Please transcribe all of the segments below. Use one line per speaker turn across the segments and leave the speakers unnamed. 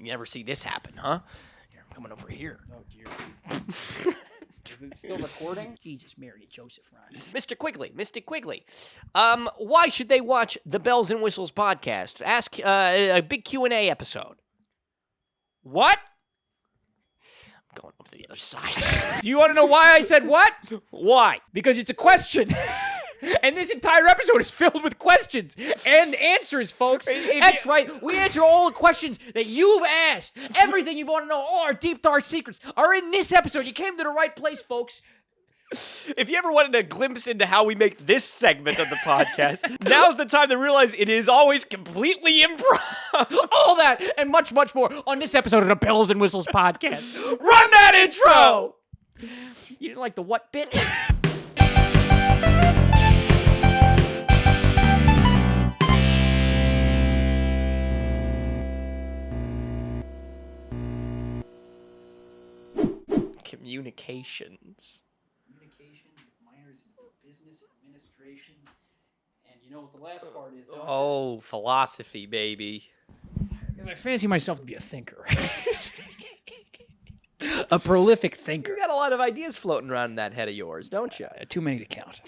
You never see this happen, huh? Here, I'm coming over here.
Oh, dear. Is it still recording? Jesus, Mary, and Joseph, Ron.
Mr. Quigley. Why should they watch the Bells and Whistles podcast? Ask a big Q&A episode.
What?
I'm going up to the other side.
Do you want to know why I said what?
Why?
Because it's a question. And this entire episode is filled with questions and answers, folks. That's right. We answer all the questions that you've asked. Everything you want to know, all our deep, dark secrets are in this episode. You came to the right place, folks.
If you ever wanted a glimpse into how we make this segment of the podcast, now's the time to realize it is always completely improv.
All that and much, much more on this episode of the Bells and Whistles podcast.
Run that intro!
You didn't like the what bit?
Communications.
Minors in business administration. And you know what the last part is, don't you?
Oh, philosophy, baby.
Because I fancy myself to be a thinker. A prolific
You
thinker.
got a lot of ideas floating around in that head of yours, don't you?
Too many to count.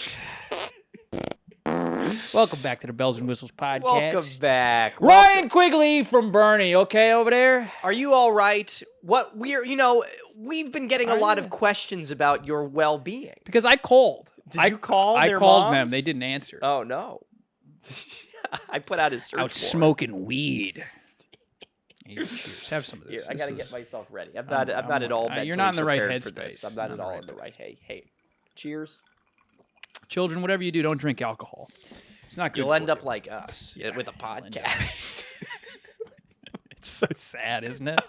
Welcome back to the Bells and Whistles podcast.
Welcome back.
Ryan Quigley from Bernie, okay, over there?
Are you all right? We've been getting a lot of questions about your well-being.
Because I called.
Did you call
I
their
called
moms?
them. They didn't answer.
Oh, no. I put out his search
Out
warrant.
smoking weed. Hey, cheers. Have some of
Here,
this.
I got to
This
get
is-
myself ready. I'm not at all mentally
you're not in the right
prepared for this.
headspace.
I'm not
You're
at
not
all
in
in
the
the
right
right. Hey. Cheers.
Children, whatever you do, don't drink alcohol. It's not good.
You'll
for
end up
you.
like us with a
you'll end up-
podcast.
It's so sad, isn't it?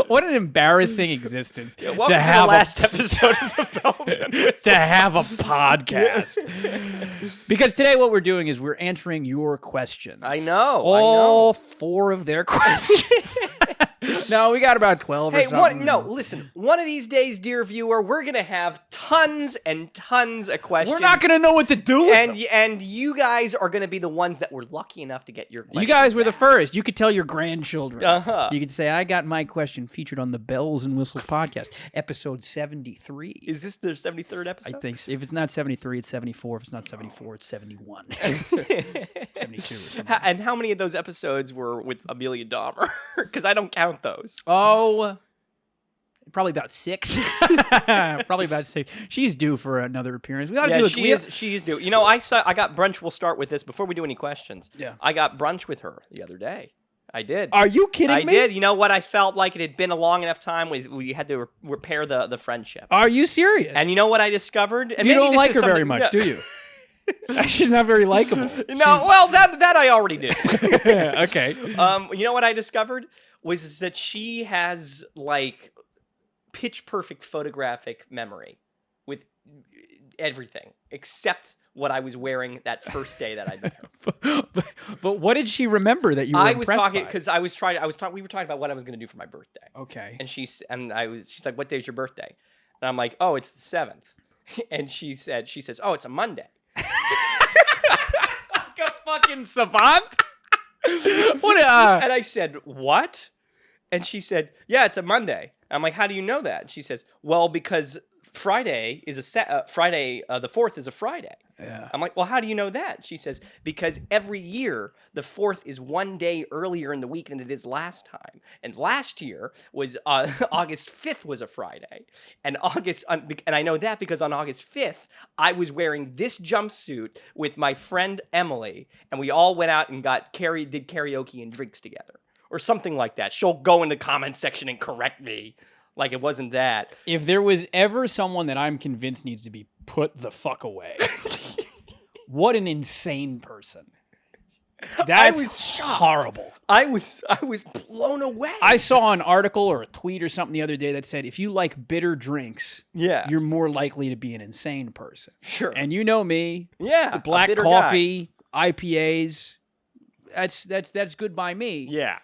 what an embarrassing existence
Welcome
to have
the last episode of the Bells and Whistles.
to have a podcast. Because today what we're doing is we're answering your questions.
I know.
All 4 of their questions. No, we got about 12 or
Hey,
something.
listen. One of these days, dear viewer, we're gonna have tons and tons of questions.
We're not going to know what to do with them.
and you guys are gonna be the ones that were lucky enough to get your questions.
You guys were the
asked.
first. You could tell your grandchildren.
Uh-huh.
You could say, I got my question featured on the Bells and Whistles podcast, episode 73.
Is this the 73rd
I
episode?
think so. If it's not 73, it's 74. If it's not 74, it's 71. 72 or something.
And how many of those episodes were with Amelia Dahmer? Because I don't count those.
Oh, probably about 6. Probably about 6. She's due for another appearance. We got to do
Yeah, she's due. You know, I got brunch. We'll start with this before we do any questions.
Yeah.
I got brunch with her the other day. I did.
Are you kidding
I
me?
did. You know what? I felt like it had been a long enough time. We had to repair the friendship.
Are you serious?
And you know what I discovered? And
you
maybe
don't
this
like
is
her very
something-
much,
no.
do you? She's not very likable.
No, well, that I already knew.
Okay.
You know what I discovered was that she has like pitch perfect photographic memory with everything except what I was wearing that first day that I met her.
But what did she remember that you were
I was
impressed
talking
by?
because we were talking about what I was going to do for my birthday.
Okay.
And she's like, "What day is your birthday?" And I'm like, "Oh, it's the 7th." And she says, "Oh, it's a Monday."
Like a fucking savant? What
And I said, "What?" And she said, "Yeah, it's a Monday." I'm like, "How do you know that?" And she says, "Well, because Friday is Friday. The 4th is a Friday."
Yeah.
I'm like, "Well, how do you know that?" She says, "Because every year the 4th is one day earlier in the week than it is last time. And last year was August 5th was a Friday, and I know that because on August 5th I was wearing this jumpsuit with my friend Emily, and we all went out and did karaoke and drinks together, or something like that." She'll go in the comment section and correct me. Like it wasn't that.
If there was ever someone that I'm convinced needs to be put the fuck away, what an insane person. That's
was shocked.
horrible.
I was blown away.
I saw an article or a tweet or something the other day that said if you like bitter drinks,
Yeah.
you're more likely to be an insane person.
Sure.
And you know me,
Yeah. a
black
bitter
coffee, IPAs, that's good by me.
guy. Yeah.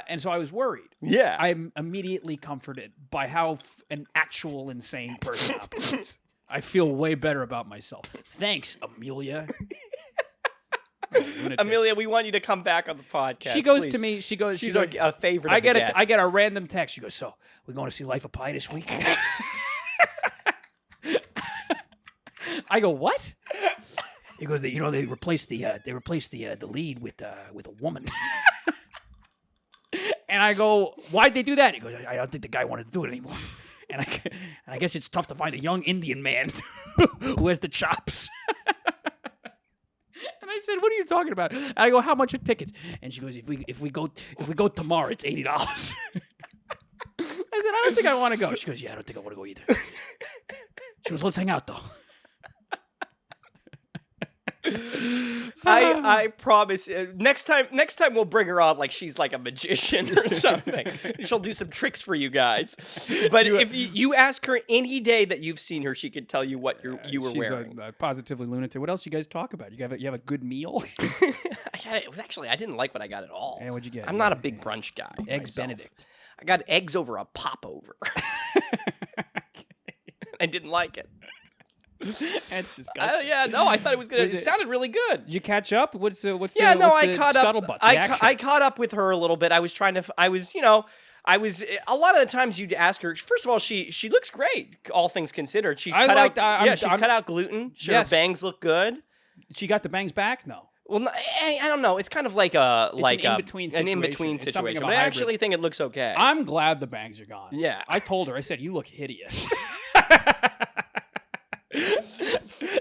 And so I was worried.
Yeah.
I'm immediately comforted by how an actual insane person operates. I feel way better about myself. Thanks, Amelia. Lunatic.
Amelia, we want you to come back on the podcast.
She goes
please.
to me. She's
She's
like,
a favorite.
I
of the
get
guests.
I get a random text. She goes, so we're going to see Life of Pi this week. I go, what? He goes, they replaced the lead with a woman. And I go, why'd they do that? He goes, I don't think the guy wanted to do it anymore. And I guess it's tough to find a young Indian man who has the chops. And I said, what are you talking about? And I go, how much are tickets? And she goes, if we go tomorrow, it's $80. I said, I don't think I want to go. She goes, yeah, I don't think I want to go either. She goes, let's hang out though.
I promise. Next time we'll bring her on like she's like a magician or something. She'll do some tricks for you guys. But if you ask her any day that you've seen her, she could tell you what you were
She's
wearing.
Positively lunatic. What else you guys talk about? You have a good meal?
I didn't like what I got at all.
And what'd you get?
I'm not a big brunch guy.
Eggs
myself.
Benedict.
I got eggs over a popover. I didn't like it.
That's disgusting.
I thought it was good.
Was
It sounded really good.
Did you catch up? What's the
I caught up.
scuttlebutt, the
I
action?
caught up with her a little bit. I was a lot of the times you'd ask her. First of all, she looks great, all things considered. She's cut out gluten.
Yes.
Her bangs look good.
She got the bangs back? No.
Well, I don't know. It's kind of like an
in-between
in-between
situation. It's something
situation.
of
But
a
I
hybrid.
actually think it looks okay.
I'm glad the bangs are gone.
Yeah.
I told her. I said, you look hideous.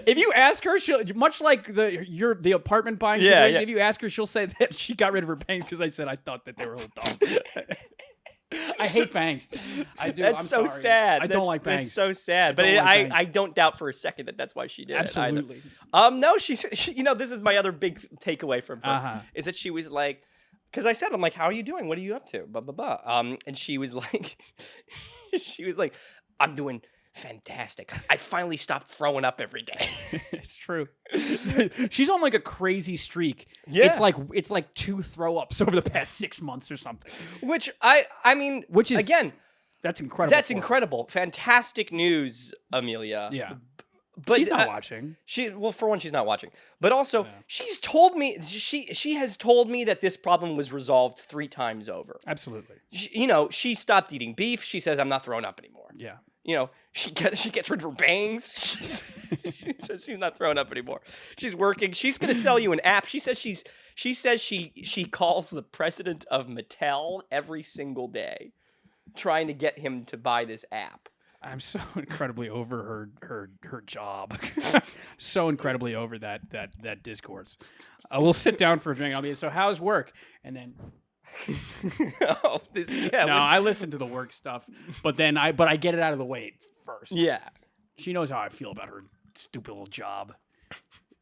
If you ask her, she'll much like the apartment buying situation.
Yeah.
If you ask her, she'll say that she got rid of her bangs because I said I thought that they were a little dumb. I hate bangs. I do.
That's
I'm
so
sorry.
sad.
I don't like bangs.
It's so sad. But
don't like bangs.
I don't doubt for a second that that's why she did
Absolutely.
it. Absolutely. No, she, this is my other big takeaway from her
Uh-huh.
is that she was like, because I said, I'm like, how are you doing? What are you up to? Blah, blah, blah. And she was like, I'm doing fantastic. I finally stopped throwing up every day.
It's true. She's on like a crazy streak.
Yeah.
It's like 2 throw-ups over the past 6 months or something.
Which I mean,
Which is
again,
that's incredible.
that's
for her.
incredible. Fantastic news, Amelia.
Yeah.
But
She's not watching.
For one, she's not watching. But also,
Yeah.
she's told me she has told me that this problem was resolved 3 times over.
Absolutely.
She stopped eating beef. She says, I'm not throwing up anymore.
Yeah.
She gets rid of her bangs. She says she's not throwing up anymore. She's working. She's gonna sell you an app. She says she calls the president of Mattel every single day, trying to get him to buy this app.
I'm so incredibly over her job. So incredibly over that discourse. We'll sit down for a drink. I'll be so how's work? And then I listen to the work stuff, but I get it out of the way first.
Yeah.
She knows how I feel about her stupid little job.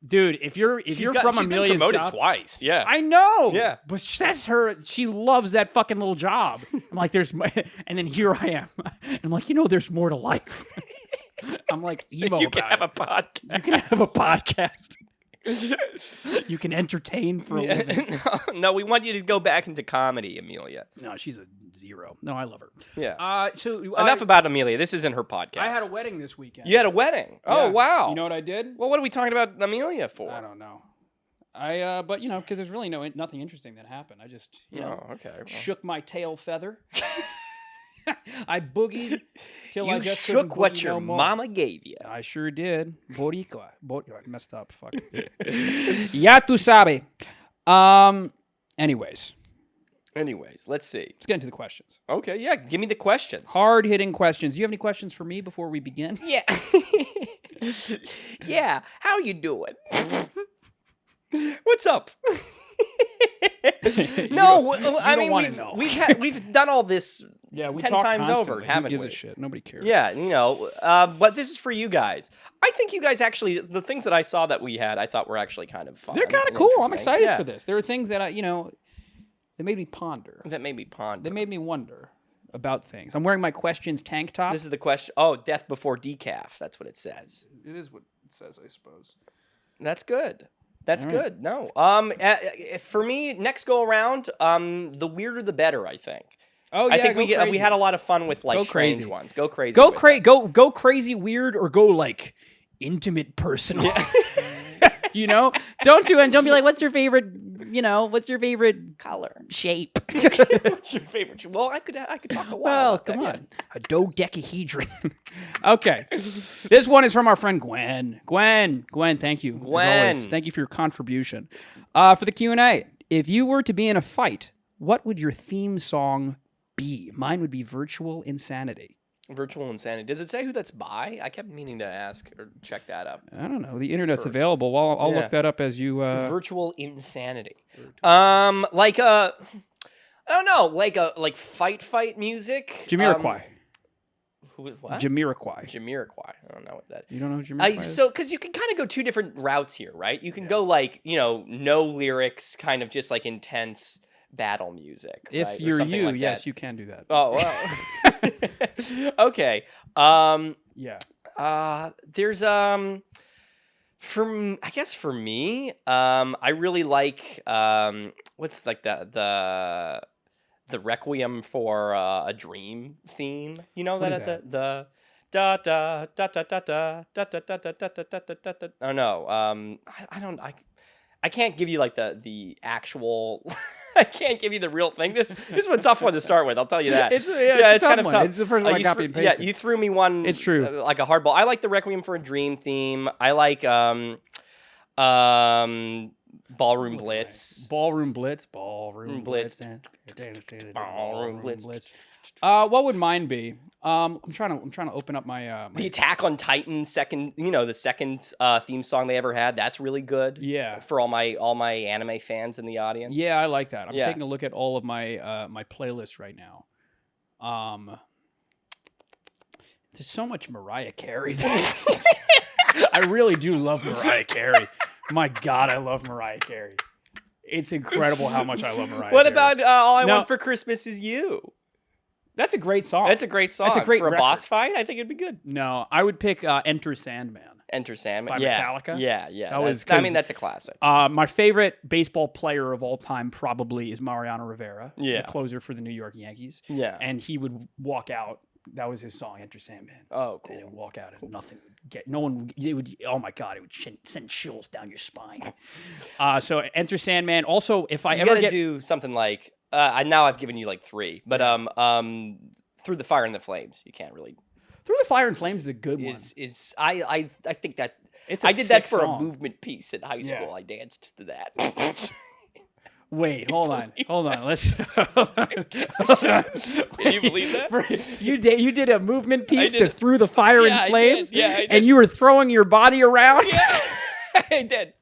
Dude, if you're from
she's
Amelia's
been promoted
job,
twice. Yeah.
I know.
Yeah.
But that's her. She loves that fucking little job. I'm like, and then here I am. I'm like, there's more to life. I'm like emo
you can
about
have
it.
a podcast.
You can have a podcast. You can entertain for a living.
No, we want you to go back into comedy, Amelia.
No, she's a 0. No, I love her.
Yeah.
So
Enough about Amelia. This isn't her podcast.
I had a wedding this weekend.
You had a wedding. Oh,
Yeah.
wow.
You know what I did?
Well, what are we talking about Amelia for?
I don't know. But because there's really nothing interesting that happened. I just
okay. Well.
shook my tail feather. I boogied till I
You
just couldn't
shook what
boogie
your
no more.
mama gave you.
I sure did. Boricua. I messed up. Fuck. Ya tu sabe. Anyways,
Let's see.
let's get into the questions.
Okay, yeah, give me the questions.
Hard-hitting questions. Do you have any questions for me before we begin?
Yeah. Yeah, how you doing? What's up? No, I mean
wanna know.
we've done all this
Yeah, we
10
talk
times over,
constantly.
haven't
Who gives
we?
a shit? Nobody cares.
Yeah, but this is for you guys. I think you guys actually, the things that I saw that we had, I thought were actually kind of fun.
They're kind of
and
cool. I'm
interesting.
excited
Yeah,
for this. There are things that that made me ponder.
That made me ponder.
They made me wonder about things. I'm wearing my questions tank top.
This is the question. Oh, death before decaf. That's what it says.
It is what it says, I suppose.
That's good. That's
All right.
good. No. For me, next go around, the weirder the better, I think.
Oh yeah,
I think
go
we had a lot of fun with like
Go
strange
crazy.
ones. Go crazy.
Go
with
crazy.
us.
Go crazy weird or go like intimate personal. You know, don't do it. Don't be like, what's your favorite? You know, what's your favorite
Color.
shape?
What's your favorite? Well, I could talk a while.
Well,
about
come
that,
on. A dodecahedron. Okay. This one is from our friend Gwen. Gwen, thank you. As always.
Gwen.
Thank you for your contribution. For the Q&A, if you were to be in a fight, what would your theme song be? Mine would be Virtual Insanity.
Virtual Insanity. Does it say who that's by? I kept meaning to ask or check that up.
I don't know. The internet's
First.
available. Well, I'll
Yeah.
look that up as you...
Virtual Insanity. Like I don't know, like fight music.
Jamiroquai.
What?
Jamiroquai.
Jamiroquai. I don't know what that.
You don't know who Jamiroquai is?
So, because you can kind of go two different routes here, right? You can go like, no lyrics, kind of just like intense battle music.
If
right? Or
you're
something
you,
like
yes,
that.
you can do that.
Oh, well. Okay.
Yeah.
There's I guess for me, I really like what's like the Requiem for a Dream theme. You know
What
that
is
at the da da da da da da da da da da da da da da da. Oh no, I can't give you like the actual. I can't give you the real thing. This is a tough one to start with. I'll tell you that.
It's
It's
a
kind of
one.
tough.
It's the first one I copied and
Yeah,
pasted.
you threw me one.
It's true.
Like a hardball. I like the Requiem for a Dream theme. I like Ballroom Blitz.
Ballroom Blitz. Ballroom
Blitz.
Ballroom Blitz. What would mine be? I'm trying to open up my.
The Attack on Titan second, the second theme song they ever had. That's really good.
Yeah.
For all my anime fans in the audience.
Yeah, I like that. I'm
Yeah.
taking a look at all of my my playlist right now. There's so much Mariah Carey. I really do love Mariah Carey. My God, I love Mariah Carey. It's incredible how much I love Mariah
What
Carey.
about All I
No.
Want for Christmas Is You?
That's a great song.
That's a great song.
That's a great
for a
record.
boss fight. I think it'd be good.
No, I would pick Enter Sandman.
Enter Sandman
By
yeah.
Metallica?
Yeah,
That was
I
'cause-
mean, that's a classic.
My favorite baseball player of all time probably is Mariano Rivera,
Yeah.
the closer for the New York Yankees.
Yeah.
And he would walk out. That was his song, Enter Sandman.
Oh,
And it would
cool.
walk out and nothing would get, no one, it would, oh my God, it would send chills down your spine. So Enter Sandman. Also, if I
You
ever
gotta
get,
do something like now I've given you like 3, but Through the Fire and the Flames. You can't really
Through the Fire and Flames is a good one.
is I think that
It's a
I did that
sick
for
song.
a movement piece in high school.
Yeah.
I danced to that.
Wait, hold on. Let's.
Can you believe that?
You did a movement piece
did
to
it.
Through the Fire
Yeah, I
and
did.
Flames.
Yeah, I did.
And you were throwing your body around.
Yeah. I did.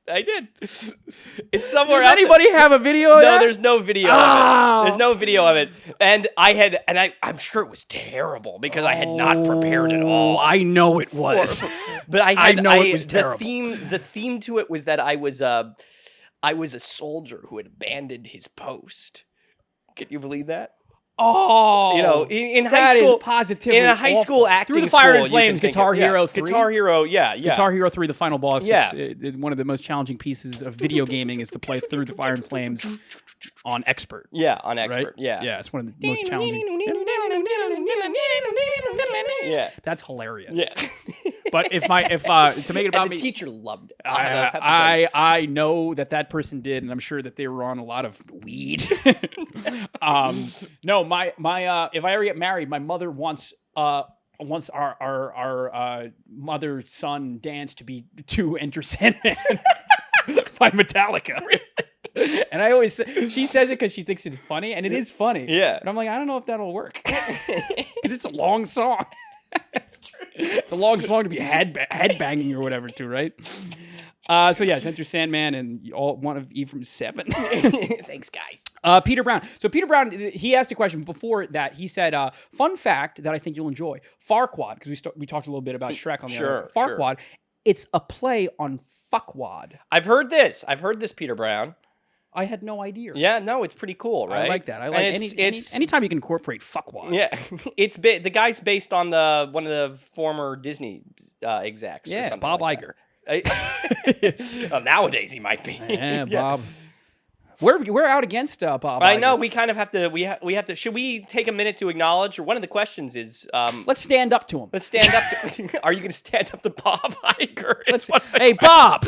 It's somewhere
Does
out there.
anybody have a video of
No,
that?
there's no video
Oh.
of it. There's no video of it. And I'm sure it was terrible because I had not prepared at all.
Oh, I know it was.
But
I know it was
the
terrible.
theme to it was that I was a soldier who had abandoned his post. Can you believe that?
Oh,
In high
that is
school,
positively
in a high
awful.
school acting
Through the Fire
school,
and
you
Flames,
can think
Guitar
of-
Hero 3.
Guitar Hero, yeah.
Guitar Hero 3, the final boss.
Yeah.
One of the most challenging pieces of video gaming is to play Through the Fire and Flames on expert.
Yeah, on
Right?
expert. Yeah.
Yeah, it's one of the most challenging.
Yeah.
That's hilarious.
Yeah.
But if to make it about
And the
me,
teacher loved it. I'll have to tell you.
I know that person did, and I'm sure that they were on a lot of weed. No, my if I ever get married, my mother wants our mother son dance to Enter Sandman by Metallica. And I always say, she says it because she thinks it's funny, and it is funny.
Yeah.
And I'm like, I don't know if that'll work. 'Cause it's a long song. It's a long song to be headbanging or whatever, too, right? So yes, Enter Sandman and one of Ephraim's 7.
Thanks, guys.
Peter Brown. So Peter Brown, he asked a question before that. He said, "Fun fact that I think you'll enjoy: Farquaad, because we talked a little bit about Shrek on the
Sure,
other. Farquaad. It's a play on fuckwad.
I've heard this, Peter Brown.
I had no idea.
Yeah, no, it's pretty cool, right?
I like that. I like
And
anytime you can incorporate fucking.
Yeah, the guy's based on one of the former Disney execs. or
Yeah,
something
Bob
like
Iger.
that. Well, nowadays he might be.
Yeah, Bob. We're out against Bob.
I know
Iger.
we kind of have to. We have to. Should we take a minute to acknowledge? Or one of the questions is,
Let's stand up to him.
let's stand up. To, are you going to stand up to Bob Iger?
Hey, Bob.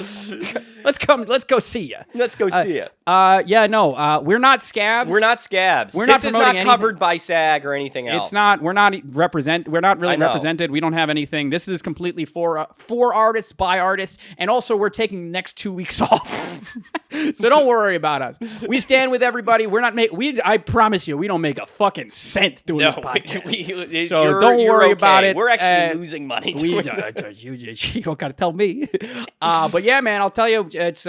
Let's go see you.
Let's go see it.
Yeah, no, we're not scabs.
We're not scabs.
We're
this
not
is
promoting
not covered by SAG or anything else.
It's not. We're not We're not really
I know.
represented. We don't have anything. This is completely for artists by artists, and also we're taking the next 2 weeks off. So don't worry about us. We stand with everybody. We're not I promise you, we don't make a fucking cent doing this podcast. So don't worry about it.
We're actually losing money.
You don't got to tell me. But yeah, man, I'll tell you, it's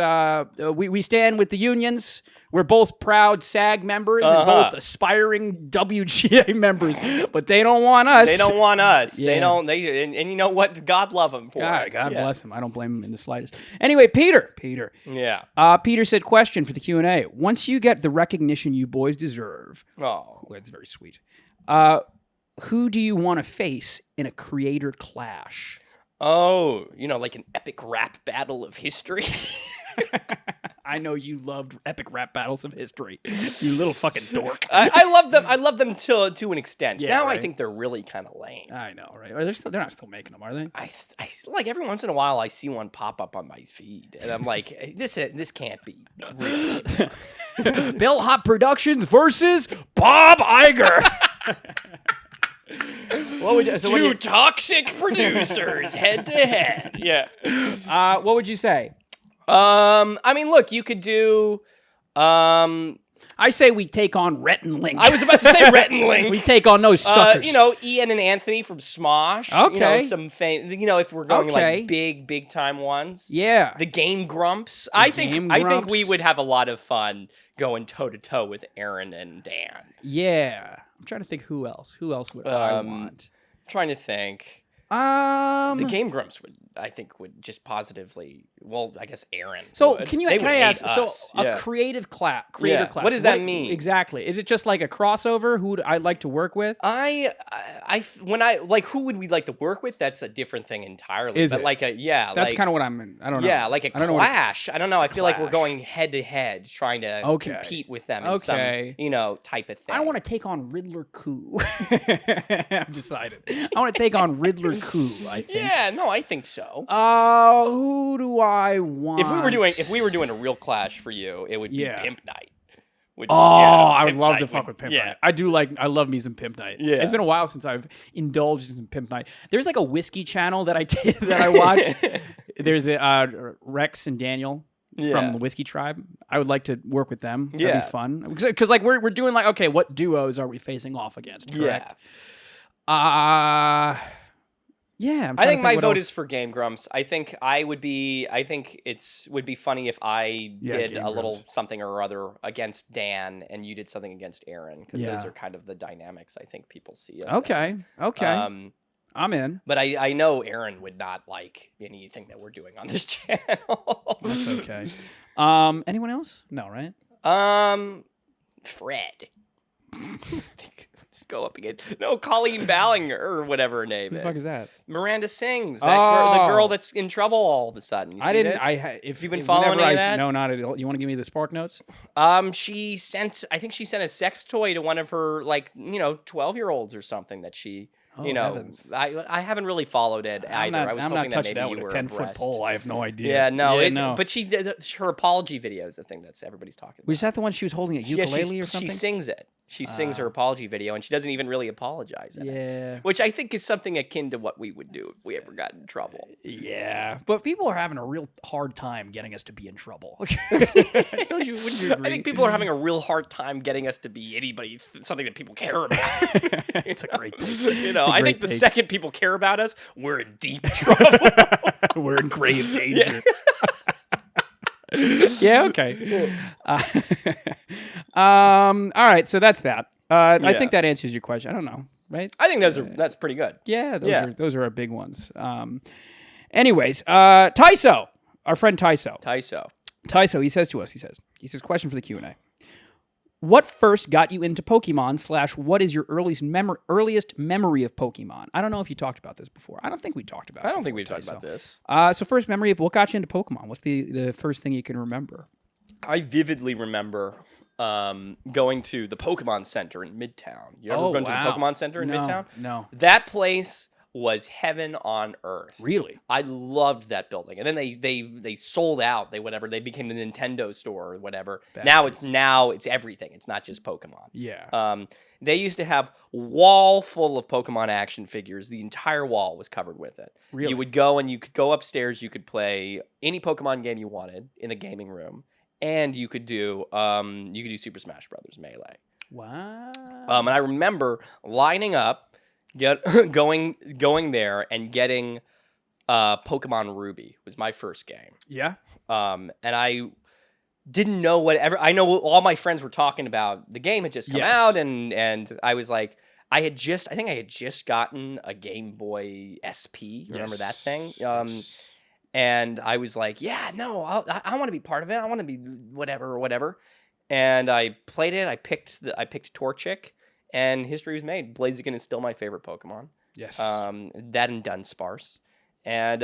we stand with the unions. We're both proud SAG members and both aspiring WGA members, but they don't want us.
They don't want us.
Yeah.
They don't. And you know what? God love them for it.
God bless him. I don't blame him in the slightest. Anyway, Peter.
Yeah.
Peter said, question for the Q&A. Once you get the recognition you boys deserve, that's very sweet. Who do you want to face in a creator clash?
Oh, like an epic rap battle of history.
I know you loved epic rap battles of history. You little fucking dork.
I love them. I love them to an extent.
Yeah,
now
right?
I think they're really kind of lame.
I know, right? They're not still making them, are they?
I like every once in a while I see one pop up on my feed, and I'm like, this can't be real.
Bill Hop Productions versus Bob Iger. What would you, so
Two toxic producers head to head. Yeah.
What would you say?
I mean, look, you could do.
I say we take on Rhett and Link.
I was about to say Rhett and Link.
We take on those suckers.
Ian and Anthony from Smosh.
Okay.
Some fame. If we're going like big time ones.
Yeah.
The Game Grumps. I think we would have a lot of fun going toe to toe with Aaron and Dan.
Yeah. I'm trying to think who else. Who else would I want?
I'm trying to think. The Game Grumps would just positively. Well, I guess Aaron.
So
would.
can I ask?
Us.
So a creator class.
What does that mean
exactly? Is it just like a crossover? Who would I like to work with?
Who would we like to work with? That's a different thing entirely.
Is
but
it?
That's
kind of what I'm. I don't know.
Yeah, like a clash. I don't know. I feel like we're going head to head, trying to compete with them in some type of thing.
I want to take on Riddler Coup. I've decided. I want to take on Riddler Coup. I think.
Yeah, no, I think so.
Who do I want?
If we were doing a real clash for you, it would be Pimp Night.
I would love to fuck with Pimp
Yeah.
Night. I love me some Pimp Night.
Yeah.
It's been a while since I've indulged in some Pimp Night. There's like a whiskey channel that I watch. There's Rex and Daniel from the Whiskey Tribe. I would like to work with them. That'd be fun. Because like we're doing like, okay, what duos are we facing off against? Correct? Yeah.
I think my vote is for Game Grumps. I think would be funny if I did
Game
a little
Grumps.
something or other against Dan and you did something against Aaron, because those are kind of the dynamics I think people see us
Okay.
as.
Okay. I'm in.
But I know Aaron would not like anything that we're doing on this channel.
That's okay. Anyone else? No, right?
Fred. Just go up again. No, Colleen Ballinger or whatever her name is.
Who the fuck is that?
Miranda Sings. The girl that's in trouble all of a sudden. You see this?
If
you've been following any of that?
No, not at all. You want to give me the Spark Notes?
I think she sent a sex toy to one of her 12-year-olds or something that she.
Heavens.
I haven't really followed it either. I was
I'm
hoping
not touching
that
that
maybe
with
you
a
were
10-foot
abreast.
pole. I have no idea.
Yeah, no.
No.
But she did her apology video is the thing that's everybody's talking about.
Was that the one she was holding a ukulele or something?
She sings it. She sings her apology video, and she doesn't even really apologize.
Yeah.
Which I think is something akin to what we would do if we ever got in trouble.
Yeah. But people are having a real hard time getting us to be in trouble. Wouldn't you agree?
I think people are having a real hard time getting us to be something that people care about.
It's a great thing.
I think the second people care about us, we're in deep trouble.
We're in grave danger. Yeah, okay. All right, so that's that. I think that answers your question. I don't know, right?
I think that's pretty good.
Yeah, those are our big ones. Anyways, Tyso, our friend Tyso, he says to us, he says, question for the Q&A. What first got you into Pokemon / what is your earliest memory of Pokemon? I don't know if you talked about this before. I don't think we talked about it.
I don't think we've talked about this.
So first memory of what got you into Pokemon? What's the first thing you can remember?
I vividly remember going to the Pokemon Center in Midtown. You ever
Oh,
been to the
wow.
Pokemon Center in
No,
Midtown?
no.
That place was heaven on earth.
Really?
I loved that building. And then they sold out. They became the Nintendo store or whatever.
Bastards.
Now it's everything. It's not just Pokemon.
Yeah.
They used to have wall full of Pokemon action figures. The entire wall was covered with it.
Really?
You would go and you could go upstairs. You could play any Pokemon game you wanted in the gaming room, and you could do Super Smash Brothers Melee.
Wow.
And I remember lining up, going there and getting Pokemon Ruby was my first game.
Yeah.
And I didn't know whatever. I know all my friends were talking about the game had just come
Yes.
out, and I was like, I think I had just gotten a Game Boy SP. Remember that thing?
Yes.
And I was like, yeah, no, I want to be part of it. I want to be whatever. And I played it. I picked Torchic, and history was made. Blaziken is still my favorite Pokemon.
Yes.
That and Dunsparce. And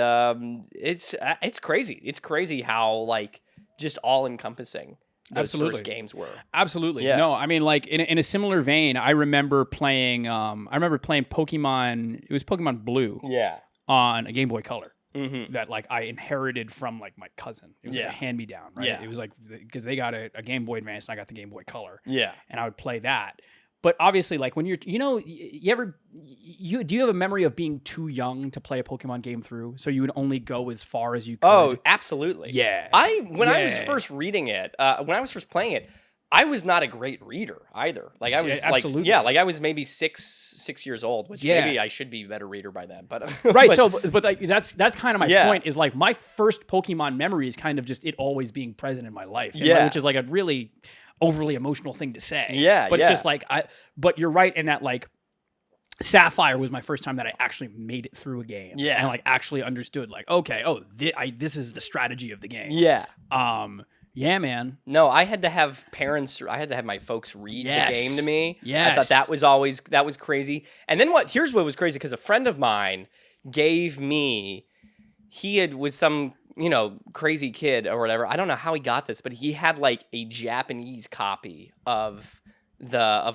it's crazy. It's crazy how like just all encompassing those
Absolutely.
first games were.
Absolutely.
Yeah.
No, I mean, like in a similar vein, I remember playing Pokemon. It was Pokemon Blue
Yeah.
on a Game Boy Color
Mm-hmm.
that like I inherited from like my cousin. It was like
Yeah.
a hand me down, right?
Yeah.
It was like because they got a Game Boy Advance and I got the Game Boy Color,
Yeah.
and I would play that. But obviously, like when do you have a memory of being too young to play a Pokemon game through? So you would only go as far as you could.
Oh, absolutely.
yeah.
When I was
Yeah.
first reading it, when I was first playing it, I was not a great reader either. Like I was
Absolutely.
like I was maybe six years old, which
Yeah.
maybe I should be a better reader by then. But
Right.
but-
But like, that's kind of my
Yeah.
point. Is like my first Pokemon memory is kind of just it always being present in my life. And, like,
Yeah.
which is like a really overly emotional thing to say.
Yeah,
But
yeah.
it's just like But you're right in that like. Sapphire was my first time that I actually made it through a game.
Yeah.
And like actually understood like, okay, this is the strategy of the game.
yeah.
Yeah, man.
No, I had to have my folks read
Yes.
the game to me. I
Yes.
thought that was crazy. And then here's what was crazy, because a friend of mine gave me, was some, crazy kid or whatever. I don't know how he got this, but he had like a Japanese copy of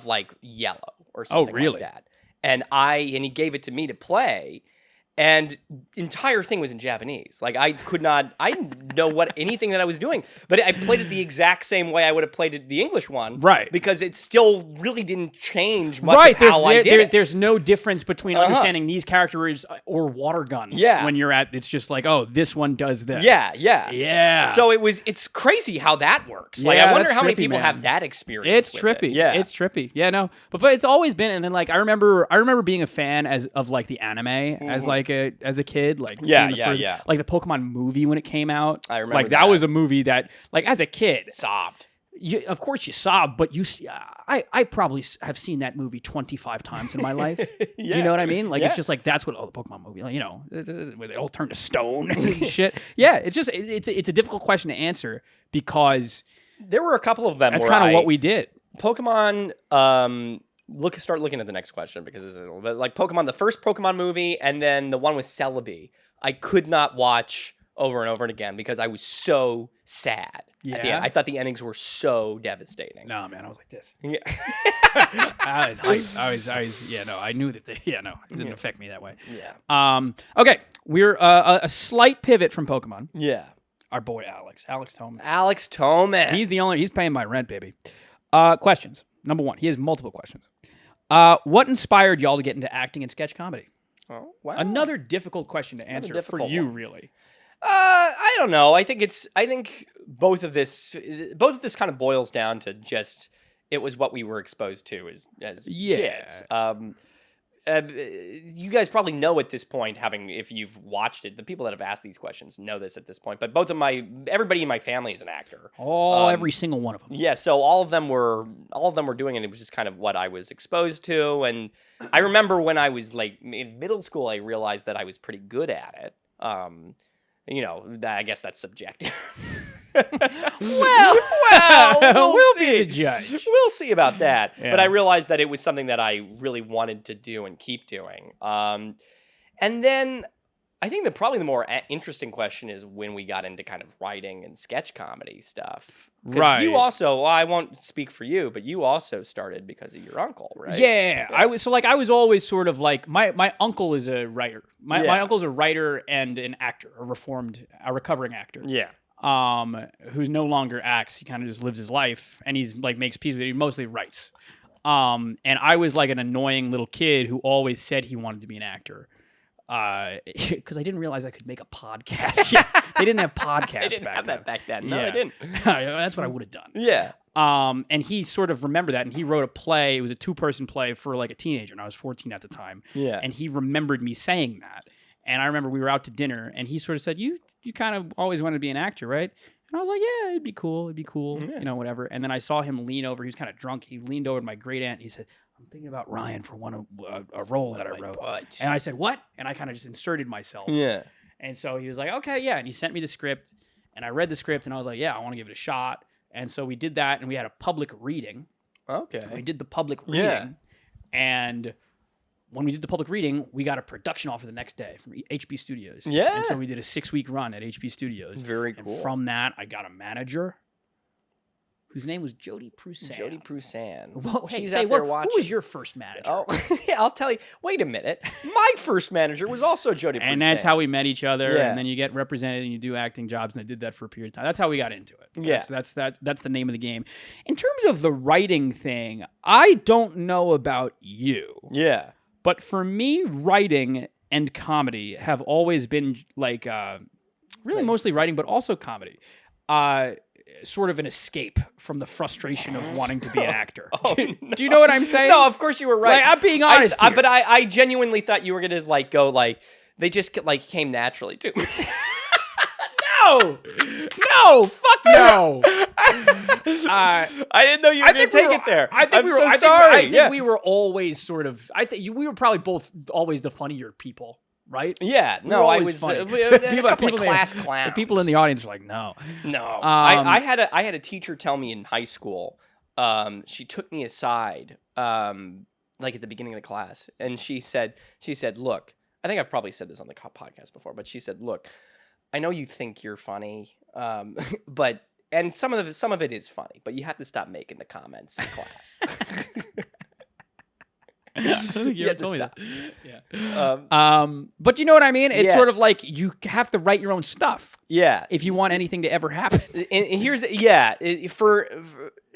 like Yellow or something
really?
like that. And he gave it to me to play. And entire thing was in Japanese. Like I didn't know anything that I was doing, but I played it the exact same way I would have played it the English one,
Right.
Because it still really didn't change much
Right,
of how I did it.
there's no difference between understanding these characters or Water Gun.
Yeah.
When you're it's just like, oh, this one does this.
Yeah, yeah,
Yeah.
So it's crazy how that works. Like
Yeah,
I wonder
that's
how many
trippy,
people
man.
have that experience.
It's
with
trippy.
It. Yeah,
It's trippy. Yeah, no. But it's always been, and then like I remember being a fan of like the anime as a kid. Like
Yeah,
seeing the
yeah,
first,
yeah.
like the Pokemon movie when it came out.
I remember
like
that.
was a movie that like as a kid,
sobbed.
of course you sobbed, but I probably have seen that movie 25 times in my life. Do you know what I mean? Like
Yeah.
it's just like that's what the Pokemon movie, like, where they all turn to stone and shit. Yeah, it's just it's a difficult question to answer because
There were a couple of them.
that's
where
kind of what we did.
Pokemon. Start looking at the next question, because this is a little bit like Pokemon, the first Pokemon movie, and then the one with Celebi. I could not watch over and over and again because I was so sad at the
Yeah?
end. I thought the endings were so devastating.
No, man, I was like this.
Yeah.
I was, yeah, no, I knew that it didn't affect me that way.
Yeah.
Okay, we're a slight pivot from Pokemon.
Yeah.
Our boy Alex Toman.
Alex Toman.
He's paying my rent, baby. Questions. Number one, he has multiple questions. What inspired y'all to get into acting and sketch comedy?
Oh, wow.
Another difficult question to answer for
difficult
you,
one.
really.
I don't know. I think both of this kind of boils down to just it was what we were exposed to as
Yeah.
kids. You guys probably know at this point, if you've watched it, the people that have asked these questions know this at this point. But everybody in my family is an actor.
Every single one of them.
Yeah, so all of them were doing it. It was just kind of what I was exposed to, and I remember when I was like in middle school, I realized that I was pretty good at it. I guess that's subjective.
Well, we'll be the judge.
We'll see about that.
Yeah.
But I realized that it was something that I really wanted to do and keep doing. And then I think that probably the more interesting question is when we got into kind of writing and sketch comedy stuff. 'Cause
Right.
you also, well, I won't speak for you, but you also started because of your uncle, right?
Yeah, I was always sort of like my uncle is a writer. My
Yeah.
uncle's a writer and an actor, a recovering actor.
Yeah.
Who no longer acts. He kind of just lives his life, and he's like makes pieces. He mostly writes. And I was like an annoying little kid who always said he wanted to be an actor. Because I didn't realize I could make a podcast. Yeah, they didn't have podcasts
They didn't
back
have
then.
that back then. No,
Yeah.
they didn't.
That's what I would have done.
Yeah.
And he sort of remembered that, and he wrote a play. It was a 2-person play for like a teenager, and I was 14 at the time.
Yeah.
And he remembered me saying that. And I remember we were out to dinner, and he sort of said, "You kind of always wanted to be an actor, right?" And I was like, "Yeah, it'd be cool.
Yeah.
You know, whatever." And then I saw him lean over. He was kind of drunk. He leaned over to my great aunt, and he said, "I'm thinking about Ryan for a role that I wrote." And I said, "What?" And I kind of just inserted myself.
Yeah.
And so he was like, "Okay, yeah." And he sent me the script, and I read the script, and I was like, "Yeah, I want to give it a shot." And so we did that, and we had a public reading. We
Okay.
did the public reading,
Yeah.
and when we did the public reading, we got a production offer the next day from HB Studios.
Yeah.
And so we did a 6-week run at HB Studios.
Very
And
cool.
from that, I got a manager whose name was Jody Prusan.
Jody Prusan.
Whoa, hey,
She's
say
out there
what?
watching.
Who was your first manager?
Oh, yeah, I'll tell you. Wait a minute. My first manager was also Jody Prusan.
And that's how we met each other.
Yeah.
And then you get represented and you do acting jobs. And I did that for a period of time. That's how we got into it.
Yeah.
That's the name of the game. In terms of the writing thing, I don't know about you,
Yeah.
but for me, writing and comedy have always been like really mostly writing, but also comedy. Sort of an escape from the frustration of wanting to be an actor.
Oh,
Do you know what I'm saying?
No, of course you were right.
Like, I'm being honest here.
But I genuinely thought you were gonna like go like they just like came naturally to me.
No, fuck no.
I didn't know you were gonna take it there.
I think
I'm
we were.
so
I think,
sorry.
I think
Yeah.
we were always sort of. I think we were probably both always the funnier people, right?
Yeah,
We
no,
were
I
always
was
funny.
a couple of
in the-
class clowns.
The people in the audience are like, no.
No, I
Um,
had a teacher tell me in high school. She took me aside, like at the beginning of the class, and she said, "Look, I think I've probably said this on the podcast before, but she said, look, I know you think you're funny, but and some of it is funny, but you have to stop making the comments in class."
Yeah, I think you
You
ever
have to
told me that.
stop.
Yeah. But you know what I mean? It's sort of
Yes.
like you have to write your own stuff
Yeah.
if you want anything to ever happen.
And here's for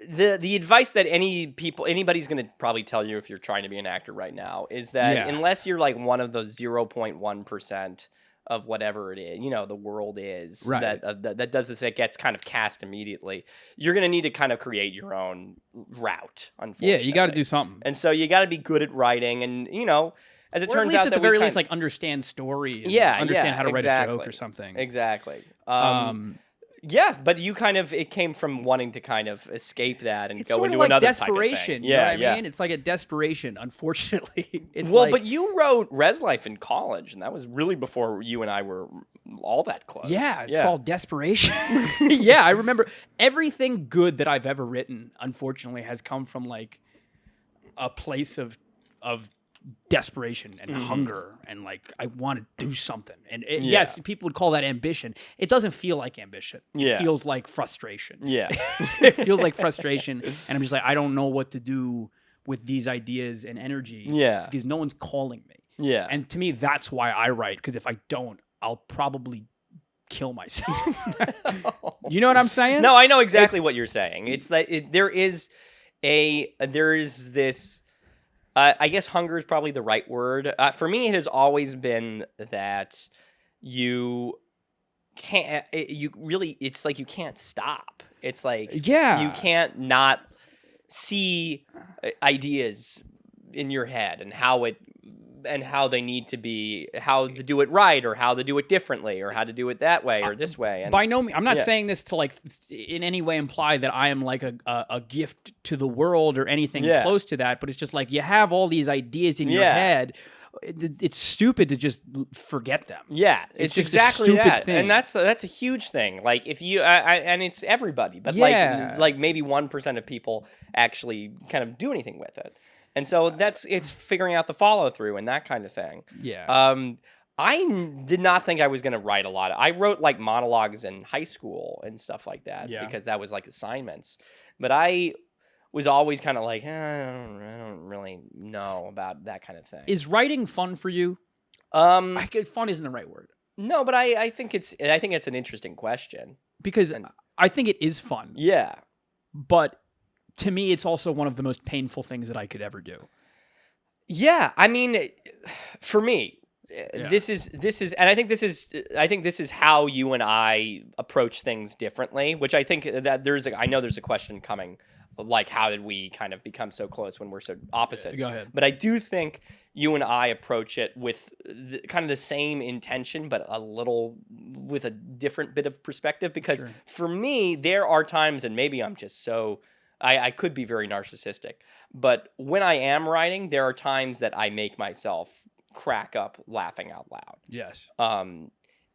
the advice that anybody's going to probably tell you if you're trying to be an actor right now is that
Yeah.
unless you're like one of the 0.1% of whatever it is, the world is
Right.
that does this, that gets kind of cast immediately, you're going to need to kind of create your own route, unfortunately.
Yeah, you got to do something.
And so you got to be good at writing, and as it
Or at
turns
least
out
at
that
the very
we
least,
kind-
like understand story. And
Yeah,
understand
yeah,
how to write a joke
exactly.
or something.
Exactly.
Yeah,
But you it came from wanting to kind of escape that and
it's
go
sort
into
of like
another
desperation.
type of thing.
You know what I
Yeah.
mean? It's like a desperation. Unfortunately, it's
Well,
like,
but you wrote Res Life in college, and that was really before you and I were all that close.
yeah, it's called desperation. Yeah, I remember everything good that I've ever written. Unfortunately, has come from like a place of desperation and hunger and like I want to do something. And yes, people would call that ambition. It doesn't feel like ambition.
Yeah.
It feels like frustration.
Yeah.
It feels like frustration, and I'm just like, I don't know what to do with these ideas and energy.
Yeah.
Because no one's calling me.
Yeah.
And to me, that's why I write. Because if I don't, I'll probably kill myself. You know what I'm saying?
No, I know exactly what you're saying. It's that there is this. I guess hunger is probably the right word. For me, it has always been that you can't. It's like you can't stop. It's like
Yeah.
you can't not see ideas in your head and how they need to be, how to do it right, or how to do it differently, or how to do it that way or this way. And
By no means, I'm not
yeah.
saying this to like in any way imply that I am like a gift to the world or anything
Yeah.
close to that. But it's just like you have all these ideas in your
Yeah.
head. It's stupid to just forget them.
yeah,
It's
it's
just a
exactly
stupid
that,
thing.
and that's a huge thing. Like if you, and it's everybody, but
Yeah.
like maybe 1% of people actually kind of do anything with it, and so it's figuring out the follow through and that kind of thing.
Yeah.
did not think I was going to write a lot. I wrote like monologues in high school and stuff like that because that was like assignments. But I was always kind of like, I don't really know about that kind of thing.
Is writing fun for you? Fun isn't the right word.
No, but I think it's an interesting question.
Because I think it is fun.
Yeah.
But to me, it's also one of the most painful things that I could ever do.
Yeah, I mean, for me, this is, and I think this is how you and I approach things differently. Which I think that I know there's a question coming, like how did we kind of become so close when we're so opposites?
Go ahead.
But I do think you and I approach it with kind of the same intention, but a little with a different bit of perspective. Because for me, there are times, and maybe I'm just so. I could be very narcissistic, but when I am writing, there are times that I make myself crack up laughing out loud.
Yes.
And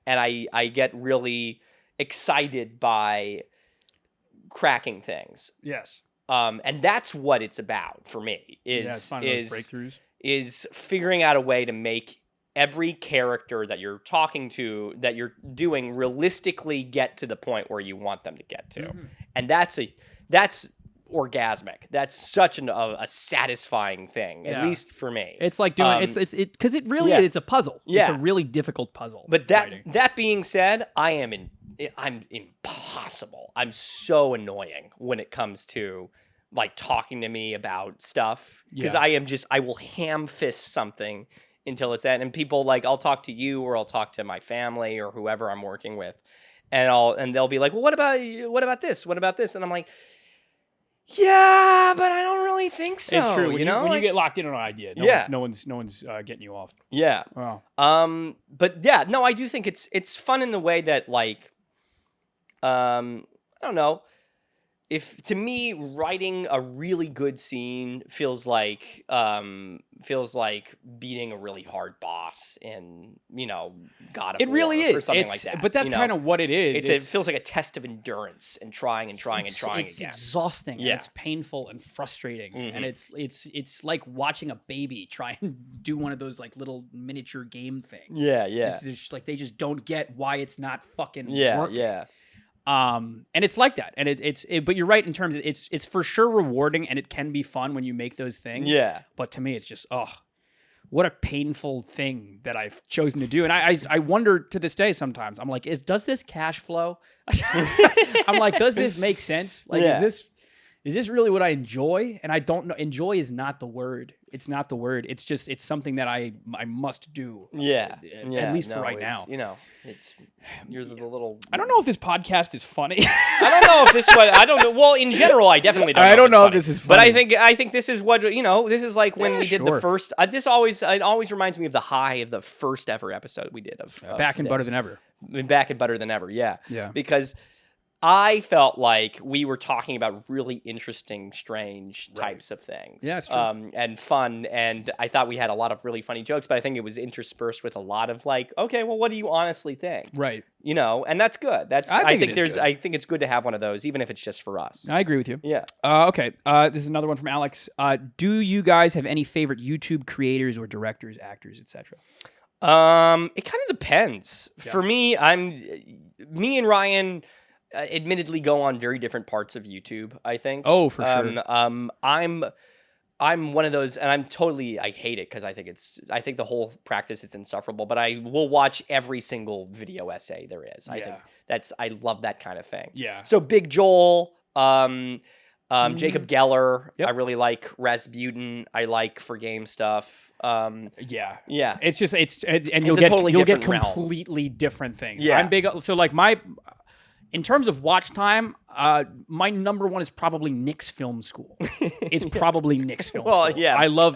I get really excited by cracking things.
Yes.
And that's what it's about for me is
breakthroughs.
Is figuring out a way to make every character that you're talking to, that you're doing, realistically get to the point where you want them to get to. Mm-hmm. And that's orgasmic. That's such a satisfying thing, at least for me.
It's like doing because it really it's a puzzle.
Yeah.
It's a really difficult puzzle.
But that being said, I'm impossible. I'm so annoying when it comes to like talking to me about stuff because I will ham fist something until it's that. And people like I'll talk to you or I'll talk to my family or whoever I'm working with, and they'll be like, well, what about this? What about this? And I'm like, yeah, but I don't really think so.
It's true. When you get locked in on an idea, no one's getting you off.
Yeah.
Wow.
But yeah, no, I do think it's fun in the way that like, I don't know. If to me writing a really good scene feels like beating a really hard boss in God of War.
It really is
or something like that.
But that's kind of what it is.
It feels like a test of endurance and trying
it's
again.
It's exhausting. And it's painful and frustrating, and it's like watching a baby try and do one of those like little miniature game things.
Yeah.
It's just like they just don't get why it's not fucking working.
Yeah.
And it's like that, and but you're right in terms of it's for sure rewarding, and it can be fun when you make those things.
Yeah.
But to me, it's just what a painful thing that I've chosen to do, and I wonder to this day sometimes. I'm like, does this cash flow? I'm like, does this make sense? Like, is this really what I enjoy? And I don't know. Enjoy is not the word. It's not the word. It's just it's something that I must do.
Yeah.
At least for right now.
You're the little.
I don't know if this podcast is funny.
I don't know if this one. I don't know. Well, in general, I definitely don't.
I don't know if this is funny.
But I think this is what This is like when we did the first. It always reminds me of the high of the first ever episode we did of
Back and Better Than Ever.
Back and Better Than Ever. Yeah.
Because
I felt like we were talking about really interesting, strange types of things.
Yeah, it's true.
And fun. And I thought we had a lot of really funny jokes, but I think it was interspersed with a lot of like, okay, well, what do you honestly think?
Right.
And that's good. I think it's good to have one of those, even if it's just for us.
I agree with you.
Yeah.
Okay. This is another one from Alex. Do you guys have any favorite YouTube creators or directors, actors, etc.?
It kind of depends. Yeah. For me, me and Ryan admittedly go on very different parts of YouTube, I think.
Oh, for sure.
I'm one of those, and I hate it because I think the whole practice is insufferable, but I will watch every single video essay there is. I think I love that kind of thing.
Yeah.
So Big Joel, Jacob Geller, I really like Rasputin. I like For Game Stuff.
Yeah.
It's
just you'll get completely different things.
Yeah.
I'm big. So like in terms of watch time, my number one is probably Nick's Film School. It's probably Nick's Film School.
Yeah.
I love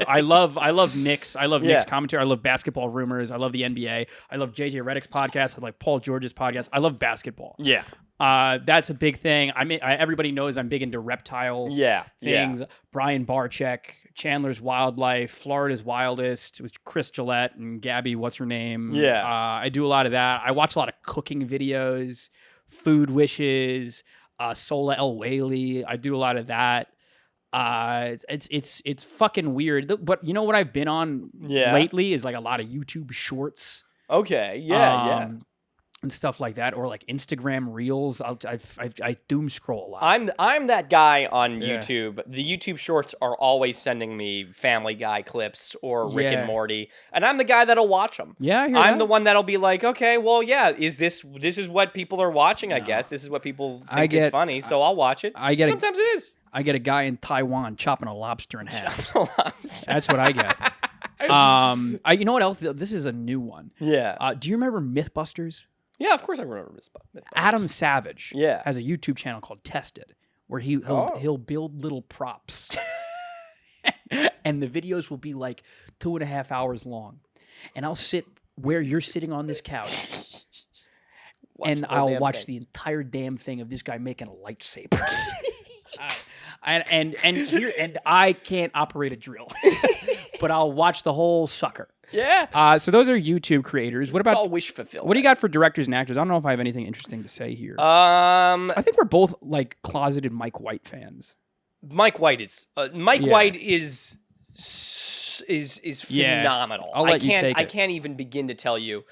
Nick's. I love Nick's commentary. I love Basketball Rumors. I love the NBA. I love JJ Redick's podcast. I like Paul George's podcast. I love basketball.
Yeah.
That's a big thing. Everybody knows I'm big into reptile things.
Yeah.
Brian Barczyk, Chandler's Wildlife, Florida's Wildest. It was Chris Gillette and Gabby, what's her name?
Yeah.
I do a lot of that. I watch a lot of cooking videos, Food Wishes, Sola El Whaley. I do a lot of that. It's fucking weird. But you know what I've been on lately is like a lot of YouTube shorts.
Okay. Yeah.
and stuff like that, or like Instagram Reels. I doom scroll a lot.
I'm that guy on
Yeah.
YouTube. The YouTube Shorts are always sending me Family Guy clips or Rick
Yeah.
and Morty, and I'm the guy that'll watch them.
Yeah, I hear
I'm
that.
the one that'll be like, okay, well, yeah, this is what people are watching? I guess this is what people think is funny, so I'll watch it.
I get
Sometimes it is.
I get a guy in Taiwan chopping a lobster in half.
Sometimes.
That's what I get. You know what else? This is a new one.
Yeah.
Do you remember MythBusters?
Yeah, of course I remember this.
Adam Savage
Yeah.
has a YouTube channel called Tested, where he'll build little props, and the videos will be like 2.5 hours long, and I'll sit where you're sitting on this couch, and I'll watch the entire damn thing of this guy making a lightsaber. And I can't operate a drill, but I'll watch the whole sucker.
Yeah.
So those are YouTube creators. What
It's
about
all wish fulfillment.
what do you got for directors and actors? I don't know if I have anything interesting to say here.
Um,
I think we're both like closeted Mike White fans.
Mike White is White is
Yeah.
phenomenal.
I'll let you take
I
it.
can't even begin to tell you.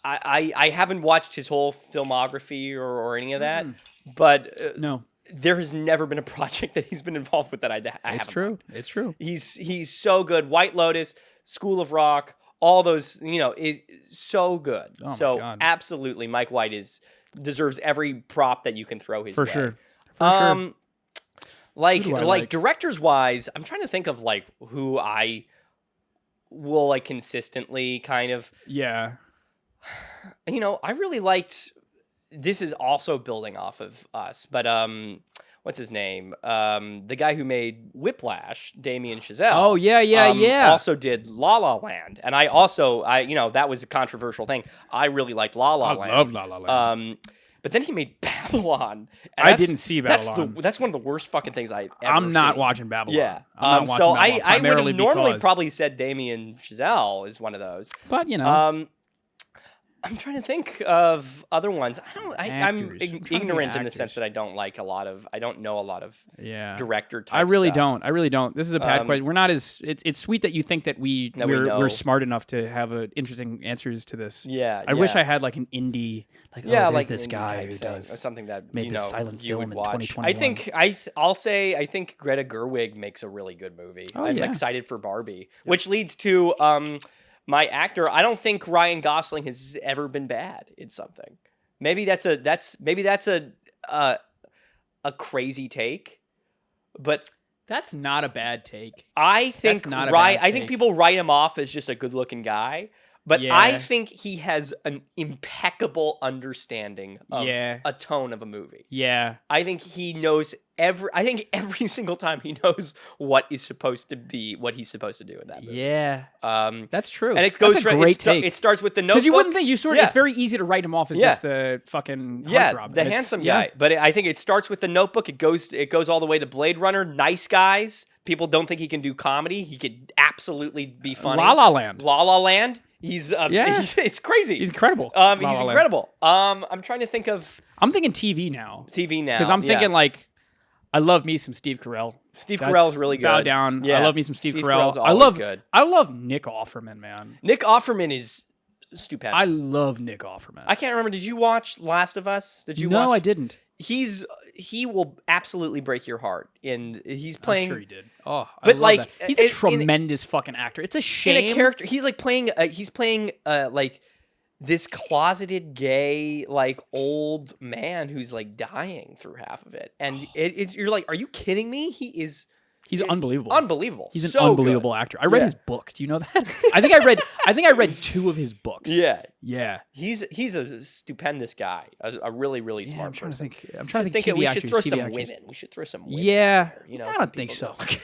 I haven't watched his whole filmography or any of that, but
No,
there has never been a project that he's been involved with that I haven't.
it's true. It's true.
He's so good. White Lotus, School of Rock, all those, is so good.
Oh my
So
God.
absolutely, Mike White deserves every prop that you can throw his
For
way.
sure. For sure.
Like
Who do I like?
directors wise, I'm trying to think of like who I will like consistently kind of.
Yeah.
I really liked. This is also building off of Us, but what's his name? The guy who made Whiplash, Damien Chazelle.
Oh yeah.
Also did La La Land, and I that was a controversial thing. I really liked La La Land.
love La La Land.
But then he made Babylon. And
I didn't see Babylon.
That's one of the worst fucking things I've ever
I'm not
seen.
watching Babylon.
Yeah.
I'm not watching
so
Babylon,
I would
primarily
have normally
because-
probably said Damien Chazelle is one of those.
But you know,
I'm trying to think of other ones. I'm
Actors. I'm trying to think of
ignorant in the
actors.
sense that I don't know a lot of
yeah.
director type
I really
stuff.
don't. I really don't. This is a bad question. We're not as. It's sweet that you think that
we know.
we're smart enough to have interesting answers to this.
Yeah.
I wish I had like an indie. Like there's
like
this
an indie
guy
type
who
thing,
does
or something that
made this silent
you
film
would
in
watch.
2021.
I think Greta Gerwig makes a really good movie.
Oh,
I'm
yeah.
excited for Barbie, which leads to my actor. I don't think Ryan Gosling has ever been bad in something. Maybe that's a crazy take, but
That's not a bad take.
I think
not a bad
I think
take.
people write him off as just a good-looking guy, but
Yeah.
I think he has an impeccable understanding of
Yeah.
a tone of a movie.
Yeah.
I think he knows every single time he knows what he's supposed to do in that movie.
Yeah. That's true.
And it goes
That's a
from
great take.
it starts with the Notebook.
Because you wouldn't think
Yeah.
it's very easy to write him off as
Yeah.
just the fucking
yeah,
heartthrob.
the
And it's-
handsome
yeah.
guy. But I think it starts with the Notebook. It goes all the way to Blade Runner. Nice Guys. People don't think he can do comedy. He could absolutely be funny.
La La Land.
La La Land. He's
Yeah.
it's crazy.
He's incredible.
He's
La La Land.
incredible. I'm trying to think of
I'm thinking TV now.
TV now
Because I'm
yeah.
thinking like, I love me some Steve Carell.
Steve
That's
Carell's really good.
Bow down.
Yeah.
I love me some Steve
Carell's
Carell.
always good.
I love Nick Offerman, man.
Nick Offerman is stupendous.
I love Nick Offerman.
I can't remember. Did you watch Last of Us? Did you
No,
watch?
I didn't.
He will absolutely break your heart. And he's playing
I'm sure he did. Oh,
But,
I love
like,
that. He's a
in-
tremendous fucking actor. It's a
in
shame.
a character. He's like playing. He's playing like this closeted gay like old man who's like dying through half of it, and you're like, are you kidding me? He's
unbelievable.
unbelievable.
He's an
So
unbelievable
good.
actor. I read
Yeah.
his book. Do you know that? I think I read 2 of his books.
Yeah,
Yeah.
he's a stupendous guy. A really really
Yeah,
smart
I'm trying to
person.
think. I'm trying to think.
Think
TV
we
actors,
should throw
TV
some
actors.
women. We should throw some women.
Yeah.
in there, you know,
I
some
don't think
people
so.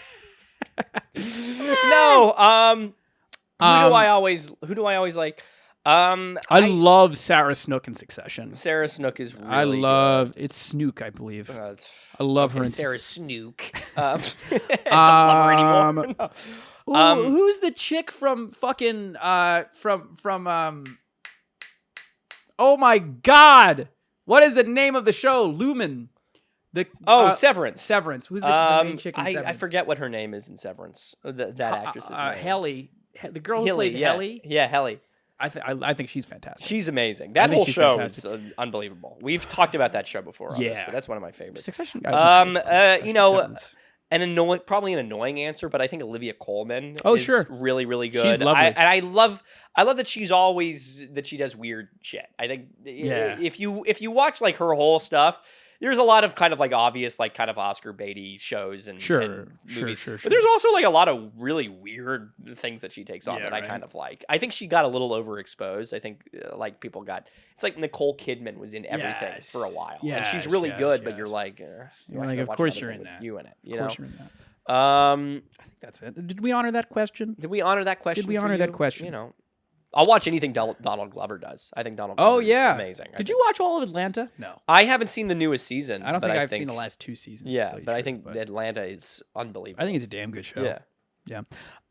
No. Who do I always like?
I love Sarah Snook in Succession.
Sarah Snook is really
I love it's Snook, I believe.
good.
I love her in
Sarah Snook. I don't love her anymore. No.
Ooh, who's the chick from fucking from oh my god, what is the name of the show? Lumen.
Severance.
Severance. Who's the main chick in Severance?
I forget what her name is in Severance. That actress's name.
Helly. The girl who
Hilly,
plays
yeah.
Helly.
Yeah, Helly.
I think she's fantastic.
She's amazing. That
think
whole
she's
show
fantastic.
is unbelievable. We've talked about that show before. On this,
Yeah.
but that's one of my favorites.
Succession.
Probably an annoying answer, but I think Olivia Colman
Oh,
is
sure.
really, really good.
She's lovely.
And I love that she does weird shit. I think if you watch like her whole stuff, there's a lot of kind of like obvious like kind of Oscar baity shows and movies.
Sure.
But there's also like a lot of really weird things that she takes on
Yeah,
that
right.
I kind of like. I think she got a little overexposed. I think like people got it's like Nicole Kidman was in everything
Yes.
for a while. and
Yes,
she's really
yes,
good, but
yes.
you're like,
You're
do I
like,
have to
of
watch
course
another
you're
thing
in
with
that.
you in it. You
Of
know?
course you're in that.
I
think that's it. Did we honor that question?
did we honor that question?
Did we
for
honor that
you?
question?
You know, I'll watch anything Donald Glover does. I think Donald
Oh
Glover
yeah,
is amazing.
Did you watch all of Atlanta? No,
I haven't seen the newest season.
I don't
but
think I've seen the last 2 seasons. to
Yeah,
tell you
but
the
I
truth,
think
but
Atlanta is unbelievable.
I think it's a damn good show.
Yeah.
Yeah.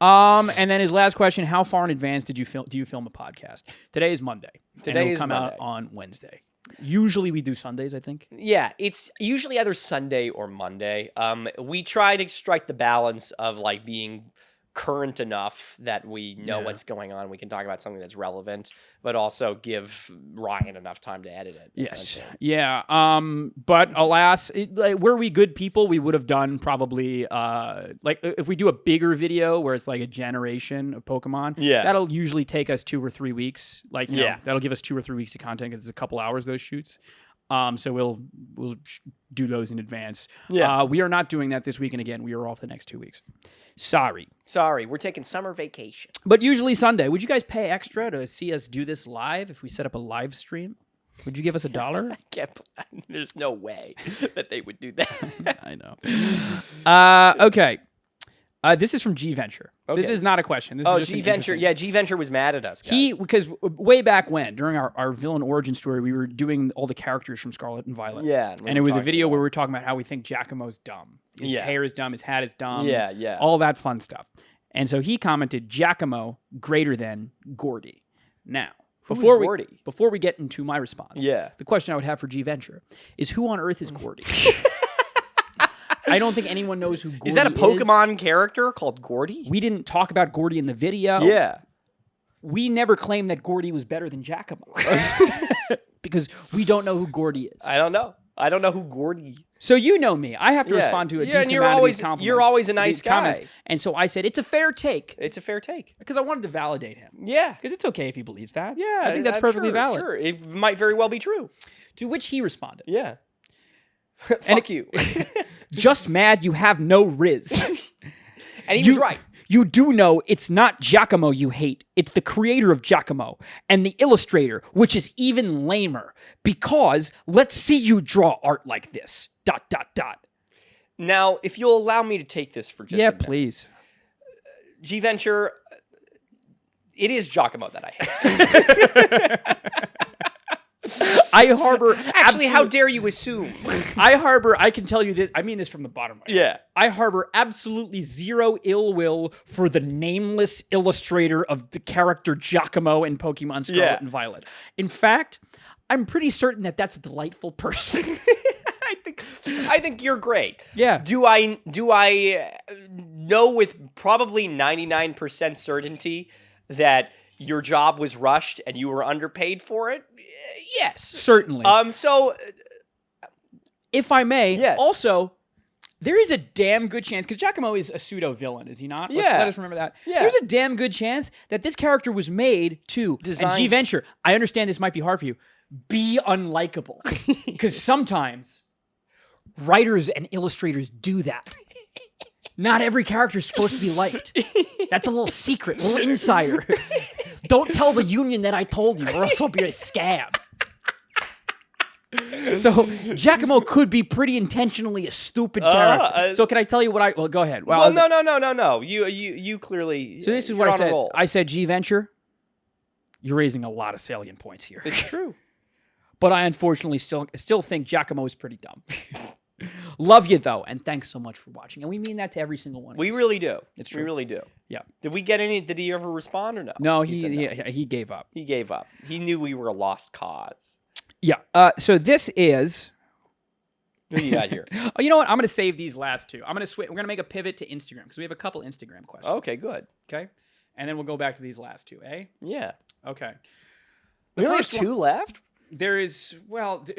And then his last question: how far in advance do you film a podcast? Today is Monday.
Today
and it'll
is
come
Monday.
out on Wednesday. Usually we do Sundays, I think.
Yeah, it's usually either Sunday or Monday. We try to strike the balance of like being current enough that we know
Yeah.
what's going on. We can talk about something that's relevant, but also give Ryan enough time to edit it.
Yes.
essentially.
Yeah. But alas, were we good people, we would have done probably like if we do a bigger video where it's like a generation of Pokemon.
Yeah.
That'll usually take us 2 or 3 weeks. Like you know,
Yeah.
that'll give us 2 or 3 weeks of content because it's a couple hours those shoots. So we'll do those in advance.
Yeah.
We are not doing that this week, and again, we are off the next 2 weeks. Sorry.
Sorry, we're taking summer vacation.
But usually Sunday. Would you guys pay extra to see us do this live if we set up a live stream? Would you give us $1?
There's no way that they would do that.
I know. Okay. This is from G Venture. This
Okay.
is not a question. This
Oh,
is just
G
an
Venture.
interesting-
Yeah, G Venture was mad at us, guys.
Because way back when, during our villain origin story, we were doing all the characters from Scarlet and Violet.
Yeah.
And it was a video where we were talking about how we think Giacomo's dumb. His
Yeah.
hair is dumb, his hat is dumb.
Yeah.
All that fun stuff. And so he commented Giacomo greater than Gordy. Now,
Who's Gordy?
before we get into my response,
Yeah.
the question I would have for G Venture is who on earth is Gordy? I don't think anyone knows who Gordy is.
Is that a Pokemon character called Gordy?
We didn't talk about Gordy in the video.
Yeah.
We never claimed that Gordy was better than Giacomo. Because we don't know who Gordy is.
I don't know. I don't know who Gordy.
So you know me. I have to
Yeah.
respond to a
Yeah,
decent
and you're
amount
always-
of these compliments.
you're always a
these
nice
comments.
guy.
And so I said, it's a fair take.
It's a fair take.
Because I wanted to validate him.
Yeah.
Because it's okay if he believes that.
Yeah.
I think that's perfectly
sure,
valid.
Sure. It might very well be true.
To which he responded,
Yeah. Fuck you.
just mad you have no Riz.
And he was right.
You do know it's not Giacomo you hate. It's the creator of Giacomo and the illustrator, which is even lamer. Because let's see you draw art like this. ...
Now, if you'll allow me to take this for just a minute.
please.
G Venture, it is Giacomo that I hate.
I harbor
Actually, how dare you assume?
I can tell you this. I mean this from the bottom of my heart.
Yeah.
I harbor absolutely zero ill will for the nameless illustrator of the character Giacomo in Pokemon Scarlet
Yeah.
and Violet. In fact, I'm pretty certain that that's a delightful person.
I think you're great.
Yeah.
Do I know with probably 99% certainty that your job was rushed and you were underpaid for it? Yes.
Certainly.
So
If I may,
Yes.
also, there is a damn good chance, because Giacomo is a pseudo-villain, is he not?
Yeah.
Let us remember that.
Yeah.
There's a damn good chance that this character was made to, and
Designed-
G-Venture, I understand this might be hard for you, be unlikable. Because sometimes writers and illustrators do that. Not every character is supposed to be liked. That's a little secret, a little insider. Don't tell the union that I told you, or else I'll be a scab. So Giacomo could be pretty intentionally a stupid character. So can I tell you what Well, go ahead.
well, no. You clearly.
So this is
you're
what I
on a
said.
roll.
I said, G Venture, you're raising a lot of salient points here.
It's true.
But I unfortunately still think Giacomo is pretty dumb. Love you though, and thanks so much for watching. And we mean that to every single one.
We really do.
It's true.
We really do.
Yeah.
Did we get any? Did he ever respond or no?
No,
said
he gave up.
He gave up. He knew we were a lost cause.
Yeah. So this is.
Who you got here?
Oh, you know what? I'm going to save these last two. I'm going to switch. We're going to make a pivot to Instagram because we have a couple Instagram questions.
Okay, good.
Okay. and then we'll go back to these last two, eh?
Yeah.
Okay.
We only have two left?
There is,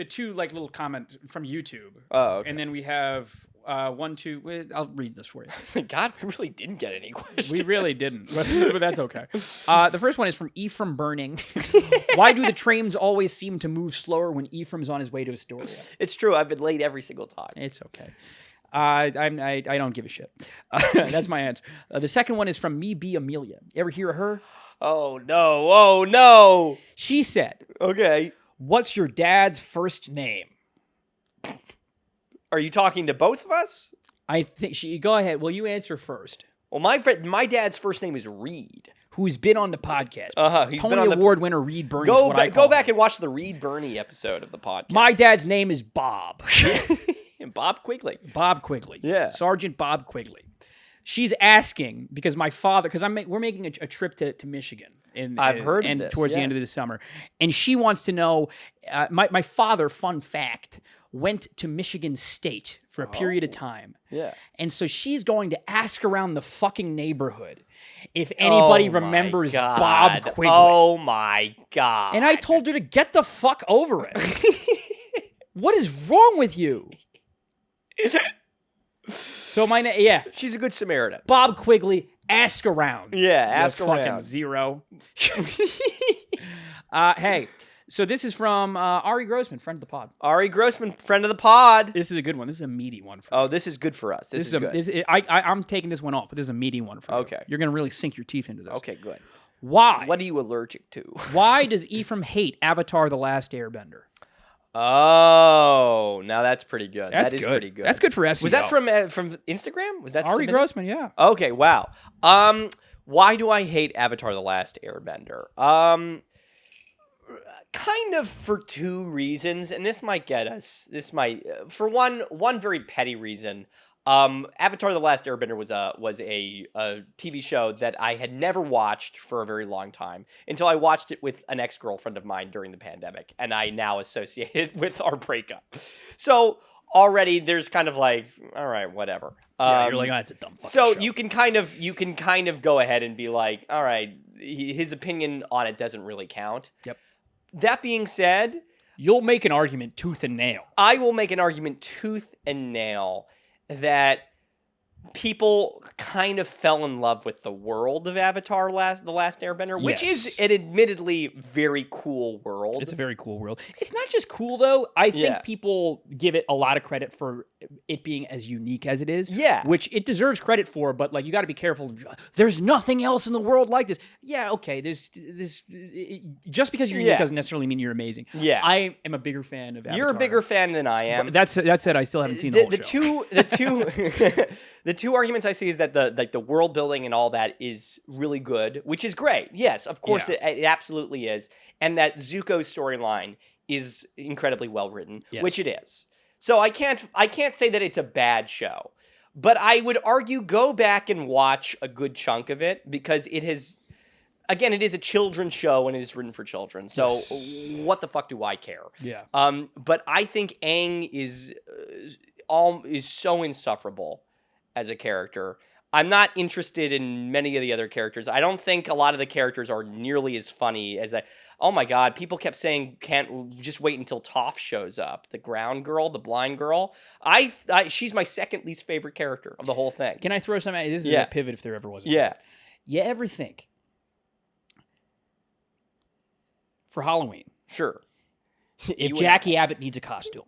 two like little comments from YouTube.
Oh, okay.
And then we have 1, 2. I'll read this for you.
It's like, God, we really didn't get any questions.
We really didn't, but that's okay. The first one is from Ephraim Burning. Why do the trains always seem to move slower when Ephraim's on his way to Astoria?
It's true. I've been late every single time.
It's okay. I don't give a shit. That's my answer. The second one is from Me Be Amelia. You ever hear of her?
Oh, no. Oh, no.
She said,
Okay.
"What's your dad's first name?"
Are you talking to both of us?
I think go ahead. Well, you answer first.
Well, my dad's first name is Reed.
Who's been on the podcast?
He's
Tony
been on
Award winner Reed Bernie.
Go back and watch the Reed Bernie episode of the podcast.
My dad's name is Bob.
Bob Quigley.
Bob Quigley.
Yeah.
Sergeant Bob Quigley. She's asking because my father, we're making a trip to Michigan.
I've heard of this,
towards the end of the summer, and she wants to know. My father, fun fact, went to Michigan State for a period of time.
Yeah.
And so she's going to ask around the fucking neighborhood if anybody remembers Bob Quigley.
Oh my God.
And I told her to get the fuck over it. What is wrong with you? So
she's a good Samaritan.
Bob Quigley, ask around.
Yeah, ask
you
around.
Fucking zero. Hey, so this is from Ari Grossman, friend of the pod.
Ari Grossman, friend of the pod.
This is a good one. This is a meaty one.
Oh, this is good for us. This is good.
I'm taking this one off, but this is a meaty one for you.
Okay.
You're going to really sink your teeth into this.
Okay, good.
Why?
What are you allergic to?
Why does Ephraim hate Avatar: The Last Airbender?
Oh, now that's pretty good. That is pretty good.
That's good for SEO.
Was that from Instagram? Was that
Ari
submitted?
Grossman? Yeah.
Okay, wow. Why do I hate Avatar: The Last Airbender? Kind of for two reasons, and this might get us. For one very petty reason. Avatar: The Last Airbender was a TV show that I had never watched for a very long time until I watched it with an ex-girlfriend of mine during the pandemic, and I now associate it with our breakup. So already there's kind of like, all right, whatever.
Yeah, you're like, oh, it's a dumb fucking
so
show.
you can kind of go ahead and be like, all right, his opinion on it doesn't really count.
Yep.
That being said,
you'll make an argument tooth and nail.
I will make an argument tooth and nail that people kind of fell in love with the world of Avatar: The Last Airbender, which is an admittedly very cool world.
It's a very cool world. It's not just cool, though. I think people give it a lot of credit for it being as unique as it is.
Yeah.
Which it deserves credit for, but like you got to be careful. There's nothing else in the world like this. Yeah, okay. There's just because you're unique doesn't necessarily mean you're amazing.
Yeah.
I am a bigger fan of Avatar.
You're a bigger fan than I am.
But that said, I still haven't seen the whole show.
The two arguments I see is that the world building and all that is really good, which is great. Yes, of course it absolutely is, and that Zuko's storyline is incredibly well written, which it is. So I can't say that it's a bad show, but I would argue go back and watch a good chunk of it because it has. Again, it is a children's show and it is written for children. So what the fuck do I care?
Yeah.
But I think Aang is so insufferable as a character. I'm not interested in many of the other characters. I don't think a lot of the characters are nearly as funny as oh my God, people kept saying, can't just wait until Toph shows up. The ground girl, the blind girl. She's my second least favorite character of the whole thing.
Can I throw something at you? This is a pivot if there ever was.
Yeah.
You ever think for Halloween?
Sure.
If Jackie Abbott needs a costume.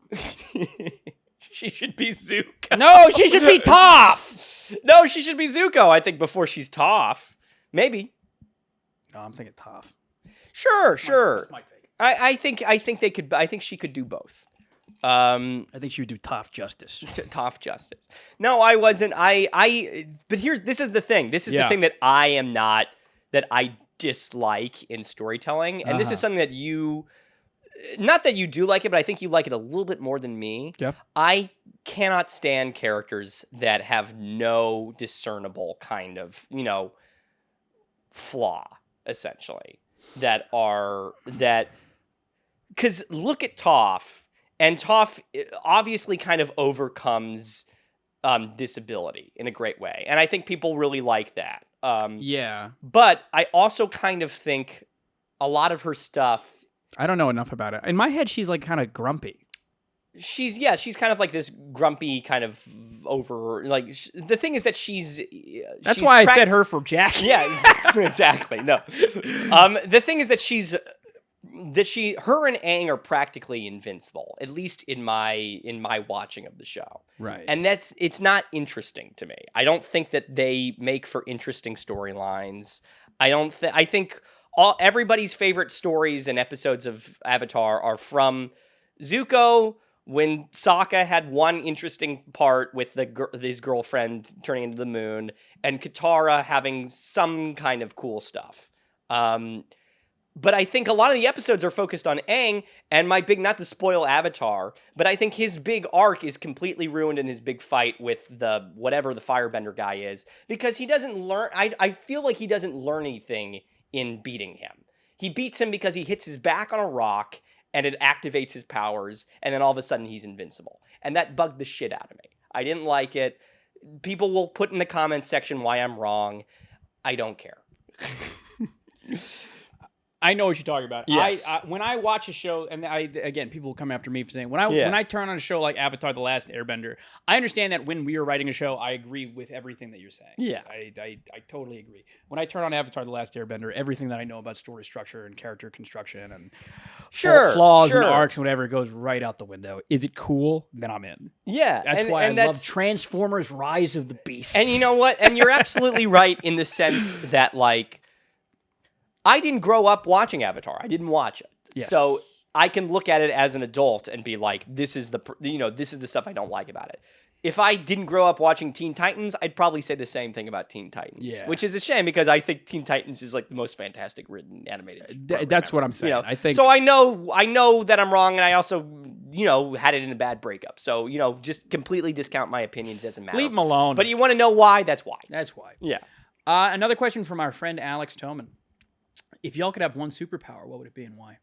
She should be Zuko.
No, she should be Toph.
No, she should be Zuko, I think, before she's Toph. Maybe.
No, I'm thinking Toph.
Sure.
That's my take.
I think she could do both.
I think she would do Toph justice.
Toph justice. No, I wasn't. But this is the thing. This is the thing that I dislike in storytelling. And this is something that not that you do like it, but I think you like it a little bit more than me.
Yeah.
I cannot stand characters that have no discernible kind of, flaw, essentially. Because look at Toph, and Toph obviously kind of overcomes disability in a great way. And I think people really like that.
Yeah.
But I also kind of think a lot of her stuff.
I don't know enough about it. In my head, she's like kind of grumpy.
She's kind of like this grumpy kind of like the thing is that
That's why I said her for Jack.
Yeah, exactly. No. The thing is that her and Aang are practically invincible, at least in my watching of the show.
Right.
And it's not interesting to me. I don't think that they make for interesting storylines. I think everybody's favorite stories and episodes of Avatar are from Zuko, when Sokka had one interesting part with his girlfriend turning into the moon, and Katara having some kind of cool stuff. But I think a lot of the episodes are focused on Aang, and not to spoil Avatar, but I think his big arc is completely ruined in his big fight with whatever the firebender guy is, because he doesn't learn. I feel like he doesn't learn anything in beating him. He beats him because he hits his back on a rock, and it activates his powers, and then all of a sudden he's invincible. And that bugged the shit out of me. I didn't like it. People will put in the comments section why I'm wrong. I don't care.
I know what you're talking about.
Yes.
When I watch a show, and again, people will come after me for saying, when I turn on a show like Avatar: The Last Airbender, I understand that when we are writing a show, I agree with everything that you're saying.
Yeah.
I totally agree. When I turn on Avatar: The Last Airbender, everything that I know about story structure and character construction and flaws and arcs and whatever goes right out the window. Is it cool? Then I'm in.
Yeah.
That's why I love Transformers: Rise of the Beasts.
And you know what? And you're absolutely right in the sense that, like, I didn't grow up watching Avatar. I didn't watch it.
Yes.
So I can look at it as an adult and be like, this is the stuff I don't like about it. If I didn't grow up watching Teen Titans, I'd probably say the same thing about Teen Titans.
Yeah.
Which is a shame, because I think Teen Titans is like the most fantastic written animated program
That's what
ever.
I'm saying. I think
so. I know that I'm wrong, and I also had it in a bad breakup. So just completely discount my opinion. It doesn't matter.
leave them alone.
But you want to know why? That's why.
That's why.
Yeah.
Another question from our friend Alex Toman. If y'all could have one superpower, what would it be and why?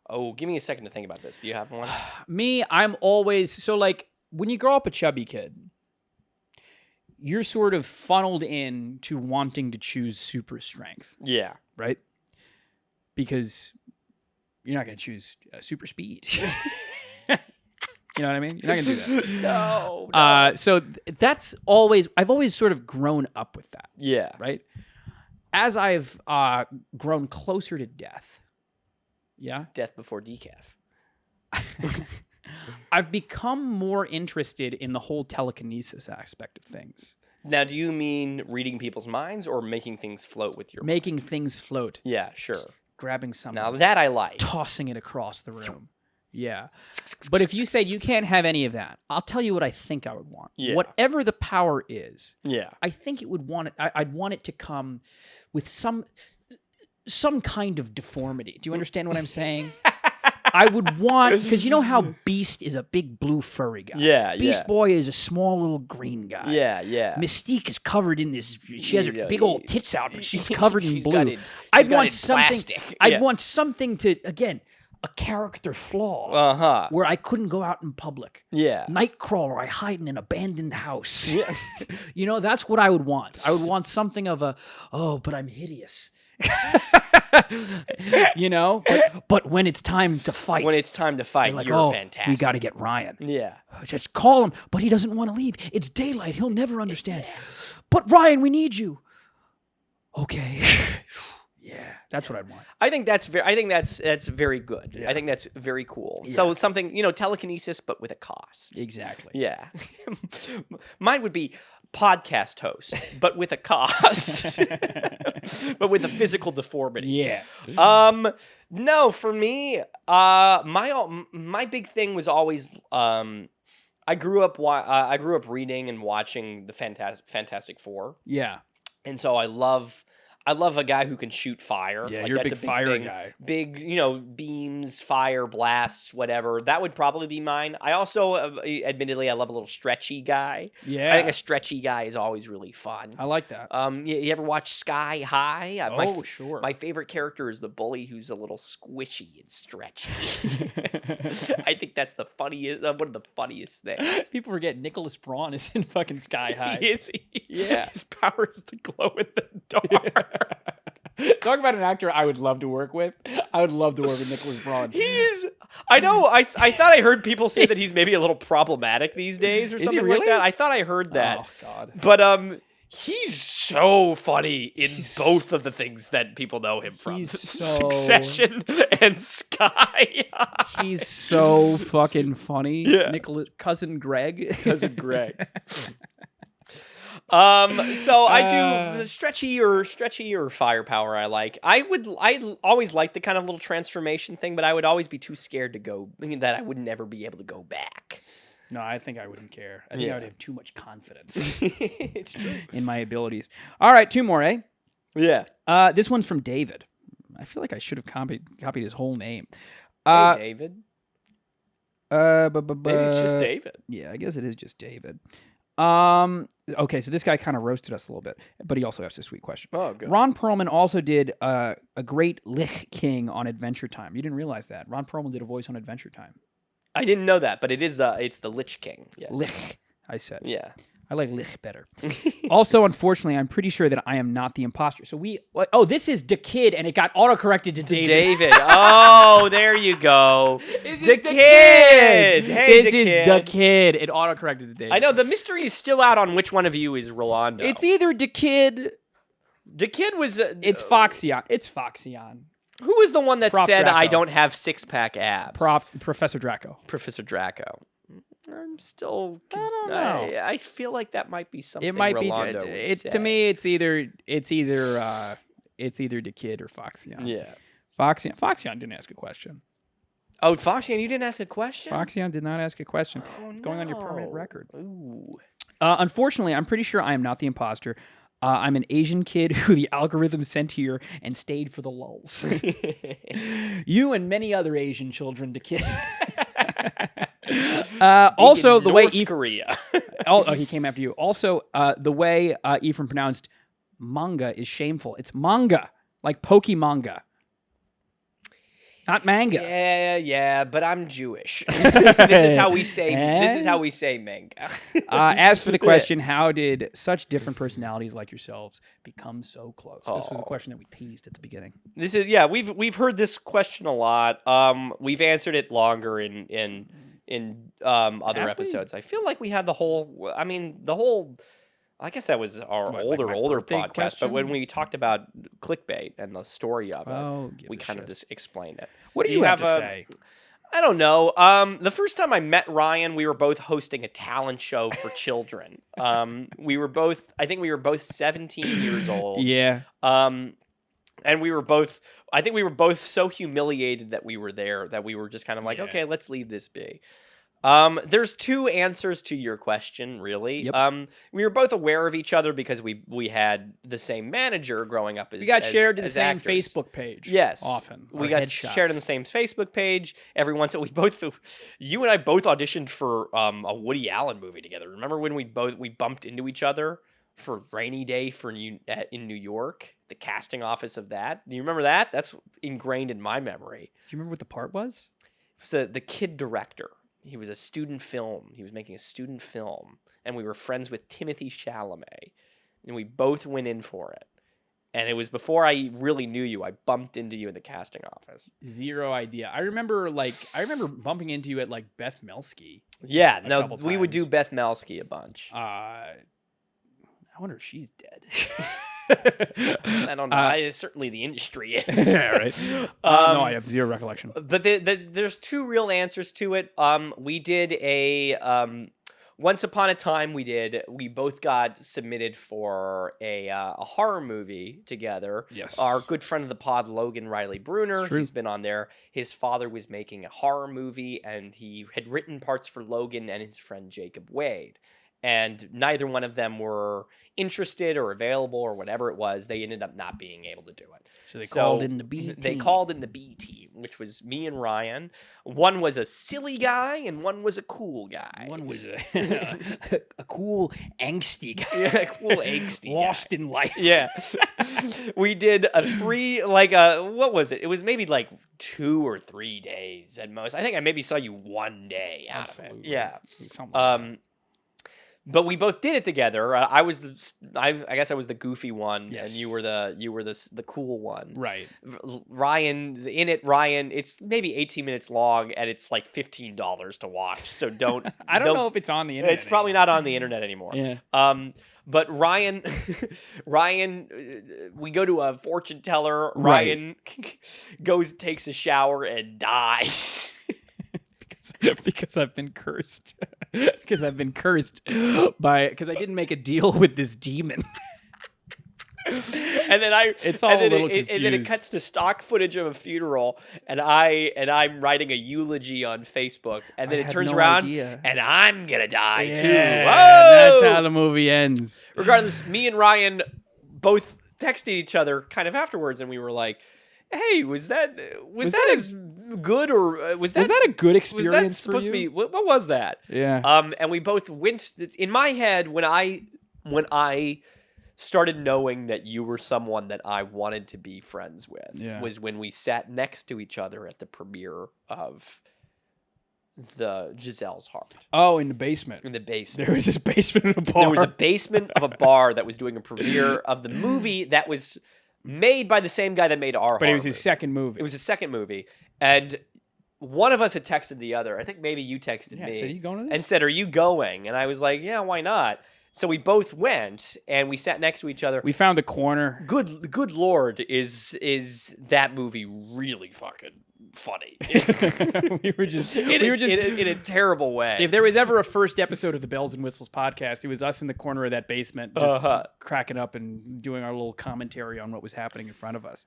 Oh, give me a second to think about this. Do you have one?
Me, I'm always so like when you grow up a chubby kid, you're sort of funneled in to wanting to choose super strength,
Yeah.
right? Because you're not going to choose super speed. You know what I mean? You're not going to do that.
No.
So that's always, I've always sort of grown up with that,
Yeah.
right? As I've grown closer to death, yeah,
Death before decaf.
I've become more interested in the whole telekinesis aspect of things.
Now, do you mean reading people's minds or making things float with your
Making things float.
Yeah, sure.
Grabbing something.
Now that I like.
Tossing it across the room. Yeah. But if you said you can't have any of that, I'll tell you what I think I would want.
Yeah.
Whatever the power is,
Yeah.
I think it would want it. I'd want it to come with some kind of deformity. Do you understand what I'm saying? I would want, because you know how Beast is a big blue furry guy.
Yeah,
Beast Boy is a small little green guy.
Yeah, yeah.
Mystique is covered in this. She has her
Yeah,
big old tits out, but she's covered in blue.
I'd
want something.
Plastic.
I'd want something to, again, a character flaw
Uh-huh.
where I couldn't go out in public.
Yeah.
Nightcrawler, I hide in an abandoned house.
Yeah.
That's what I would want. I would want something of a, but I'm hideous. But when it's time to fight.
When it's time to fight,
like,
you're fantastic.
We got to get Ryan.
Yeah.
Just call him, but he doesn't want to leave. It's daylight. He'll never understand. But Ryan, we need you. Okay. Yeah, that's what I'd want.
I think that's very good.
Yeah.
I think that's very cool.
Yeah.
So something, telekinesis, but with a cost.
Exactly.
Yeah. Mine would be podcast host, but with a cost. But with a physical deformity.
Yeah.
No, for me, my big thing was always I grew up reading and watching the Fantastic Four.
Yeah.
And so I love I love a guy who can shoot fire.
Yeah,
like,
you're a
that's
big fire
thing.
guy.
Big, beams, fire, blasts, whatever. That would probably be mine. I also, admittedly, I love a little stretchy guy.
Yeah.
I think a stretchy guy is always really fun.
I like that.
You ever watch Sky High?
Sure.
My favorite character is the bully who's a little squishy and stretchy. I think that's the funniest, one of the funniest things.
People forget Nicholas Braun is in fucking Sky High.
Is he?
Yeah.
His power is to glow in the dark.
Talk about an actor I would love to work with. I would love to work with Nicholas Braun.
He is. I know. I thought I heard people say that he's maybe a little problematic these days or
Is he
something
really?
like that. I thought I heard that.
Oh God.
But he's so funny in both of the things that people know him from.
He's so-
Succession and Sky.
He's so fucking funny.
Yeah.
Nicholas cousin Greg.
Cousin Greg. So I do the stretchy or firepower. I like. I always like the kind of little transformation thing, but I would always be too scared to go. I mean, that I would never be able to go back.
No, I think I wouldn't care. I think
Yeah.
I would have too much confidence
It's true.
in my abilities. All right, two more, eh?
Yeah.
This one's from David. I feel like I should have copied his whole name.
Hey, David.
Maybe
Maybe it's just David.
Yeah, I guess it is just David. Okay, so this guy kind of roasted us a little bit, but he also asked a sweet question.
Oh, good.
Ron Perlman also did a great Lich King on Adventure Time. You didn't realize that. Ron Perlman did a voice on Adventure Time.
I didn't know that, but it's the Lich King. Yes.
Lich, I said.
Yeah.
I like Lich better. Also, unfortunately, I'm pretty sure that I am not the imposter. So this is the kid, and it got autocorrected to David.
David. Oh, there you go.
This
The
is the
kid. Hey,
this
the
is
kid.
the kid. It autocorrected to David.
I know the mystery is still out on which one of you is Rolando.
It's either the kid.
The kid was.
It's Foxeon. It's Foxeon.
Who was the one that
Prof.
said,
Draco.
"I don't have six-pack abs"?
Professor Draco.
Professor Draco. I'm still.
I don't know.
I feel like that might be something.
It might
Rolando
be.
would
It
say.
to me. It's either the kid or Foxeon.
Yeah.
Foxeon didn't ask a question.
Oh, Foxy, you didn't ask a question.
Foxeon did not ask a question.
Oh,
It's going on your permanent
no.
record.
Ooh.
Unfortunately, I'm pretty sure I am not the imposter. I'm an Asian kid who the algorithm sent here and stayed for the lulls. You and many other Asian children to kid. Also,
In
the way
North Korea.
oh, he came after you. Also, the way Ephraim pronounced manga is shameful. It's manga, like Pokemanga, not manga.
Yeah, but I'm Jewish. This is how we say. This is how we say manga.
As for the question, how did such different personalities like yourselves become so close? This was the
Oh.
question that we teased at the beginning.
This is we've heard this question a lot. We've answered it longer in other
Have we?
episodes. I feel like we had the whole. I mean, the whole. I guess that was our
What, like my
older
birthday
podcast. But when
question?
we talked about clickbait and the story of it,
Oh, gives
we
a
kind of
shit.
just explained it.
What do
Do
you
you
have,
have
to
a-
say?
I don't know. The first time I met Ryan, we were both hosting a talent show for children. I think we were both 17 years old.
Yeah.
And we were both. I think we were both so humiliated that we were there that we were just kind of like,
Yeah.
okay, let's leave this be. There's two answers to your question, really.
Yep.
We were both aware of each other because we had the same manager growing up.
We got shared in the
as
same
actors.
Facebook page.
Yes,
Often.
we
Or
got
headshots.
shared in the same Facebook page. Every once in you and I both auditioned for a Woody Allen movie together. Remember when we bumped into each other for Rainy Day in New York, the casting office of that? Do you remember that? That's ingrained in my memory.
Do you remember what the part was?
It was the kid director. He was a student film. He was making a student film, and we were friends with Timothy Chalamet, and we both went in for it. And it was before I really knew you. I bumped into you in the casting office.
Zero idea. I remember bumping into you at like Beth Melsky.
Yeah,
A
no,
couple
we would do
times.
Beth Melsky a bunch.
I wonder if she's dead.
I don't know. Certainly the industry is.
Yeah, right. No, I have zero recollection.
But there's two real answers to it. We did once upon a time we both got submitted for a horror movie together.
Yes.
Our good friend of the pod, Logan Riley Bruner,
It's true.
he's been on there. His father was making a horror movie, and he had written parts for Logan and his friend Jacob Wade. and neither one of them were interested or available or whatever it was. They ended up not being able to do it.
So they called in the B
They
team.
called in the B team, which was me and Ryan. One was a silly guy and one was a cool guy.
One was a a cool angsty guy.
Yeah, cool angsty
Lost
guy.
in life.
Yeah. We did a 3, like what was it? It was maybe like 2 or 3 days at most. I think I maybe saw you 1 day out of it.
Absolutely.
Yeah.
Something like that.
But we both did it together. I was I guess I was the goofy one,
Yes.
and you were the cool one.
Right.
Ryan, in it, Ryan, it's maybe 18 minutes long, and it's like $15 to watch. So don't.
I don't know if it's on the internet.
It's probably not on the internet anymore.
Yeah.
But Ryan, we go to a fortune teller.
Right.
Ryan takes a shower and dies.
Because I've been cursed. Because I didn't make a deal with this demon.
And then
It's all a little
and then it
confused.
cuts to stock footage of a funeral, and I'm writing a eulogy on Facebook, and then
I
it
had
turns
no
around,
idea.
and I'm gonna die too.
Yeah,
Whoa!
that's how the movie ends.
Regardless, me and Ryan both texted each other kind of afterwards, and we were like, "Hey, was that as good, or was
Was that a good
was
experience
that
for
supposed
you?
to be? What was that?"
Yeah.
And we both went in my head when I started knowing that you were someone that I wanted to be friends with.
Yeah.
Was when we sat next to each other at the premiere of the Giselle's Heart
Oh, in the basement.
in the basement.
There was this basement in a bar.
There was a basement of a bar that was doing a premiere of the movie that was made by the same guy that made our
but it was
horror
his
movie.
second movie.
It was his second movie, and one of us had texted the other. I think maybe you texted
Yeah,
me
so you going to this?
and said, "Are you going?" And I was like, "Yeah, why not?" So we both went, and we sat next to each other.
We found a corner.
Good Lord, is that movie really fucking funny?
we were just
in a terrible way.
if there was ever a first episode of the Bells and Whistles podcast, it was us in the corner of that basement just cracking up and doing our little commentary on what was happening in front of us.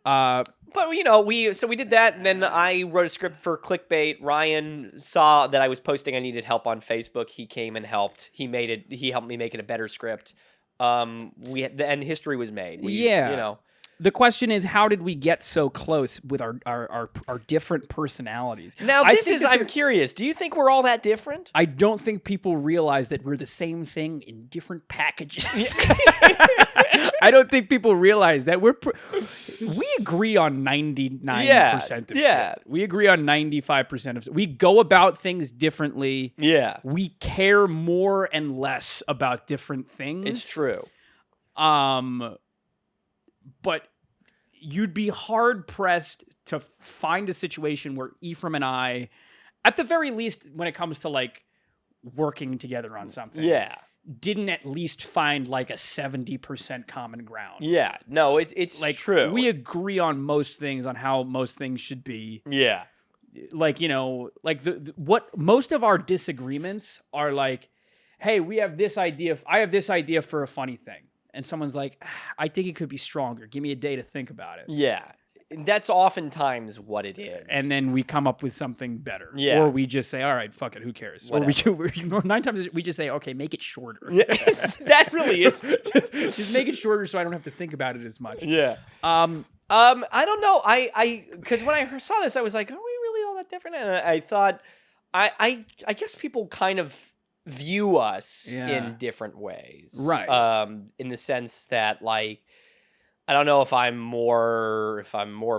But we did that, and then I wrote a script for Clickbait. Ryan saw that I was posting I needed help on Facebook. He came and helped. He helped me make it a better script. And history was made.
The question is, how did we get so close with our different personalities?
Now I'm curious. Do you think we're all that different?
I don't think people realize that we're the same thing in different packages. I don't think people realize that we agree on 99% of shit. We agree on 95% of we go about things differently.
Yeah.
We care more and less about different things.
It's true.
But you'd be hard pressed to find a situation where Ephraim and I, at the very least, when it comes to like working together on something, didn't at least find like a 70% common ground.
Yeah, no, it's
like
true.
We agree on most things, on how most things should be.
Yeah,
like like what most of our disagreements are like. Hey, we have this idea. I have this idea for a funny thing. And someone's like, I think it could be stronger. Give me a day to think about it.
Yeah. That's oftentimes what it is.
And then we come up with something better.
Yeah.
Or we just say, all right, fuck it, who cares?
Whatever.
Or 9 times we just say, okay, make it shorter.
Yeah. That really is.
just make it shorter so I don't have to think about it as much.
Yeah. I don't know. Because when I saw this, I was like, are we really all that different? And I thought, I guess people kind of view us in different ways,
right?
In the sense that, like, I don't know if I'm more of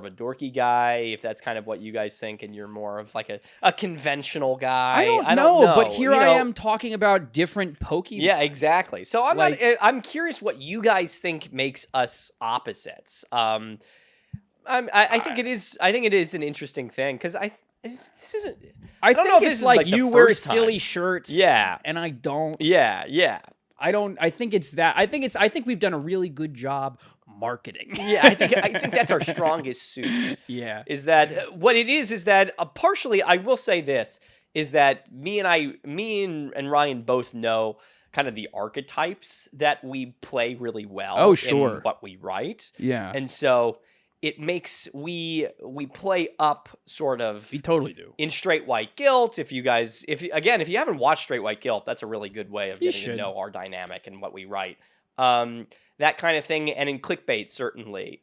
a dorky guy, if that's kind of what you guys think, and you're more of like a conventional guy.
I don't know, but here I am talking about different Pokemon.
Yeah, exactly. So I'm curious what you guys think makes us opposites. I think it is an interesting thing because this isn't.
I
don't
think
know if
it's
this is
like
the
you wear
first time.
silly shirts.
Yeah.
And I don't.
Yeah.
I don't. I think it's that. I think we've done a really good job marketing.
Yeah, I think that's our strongest suit.
Yeah.
Is that what it is that partially, I will say this, is that me and Ryan both know kind of the archetypes that we play really well
Oh, sure.
in what we write.
Yeah.
And so it makes we play up sort of
We totally do.
in Straight White Guilt. If you haven't watched Straight White Guilt, that's a really good way of
You
getting to
should.
know our dynamic and what we write. That kind of thing, and in Clickbait, certainly,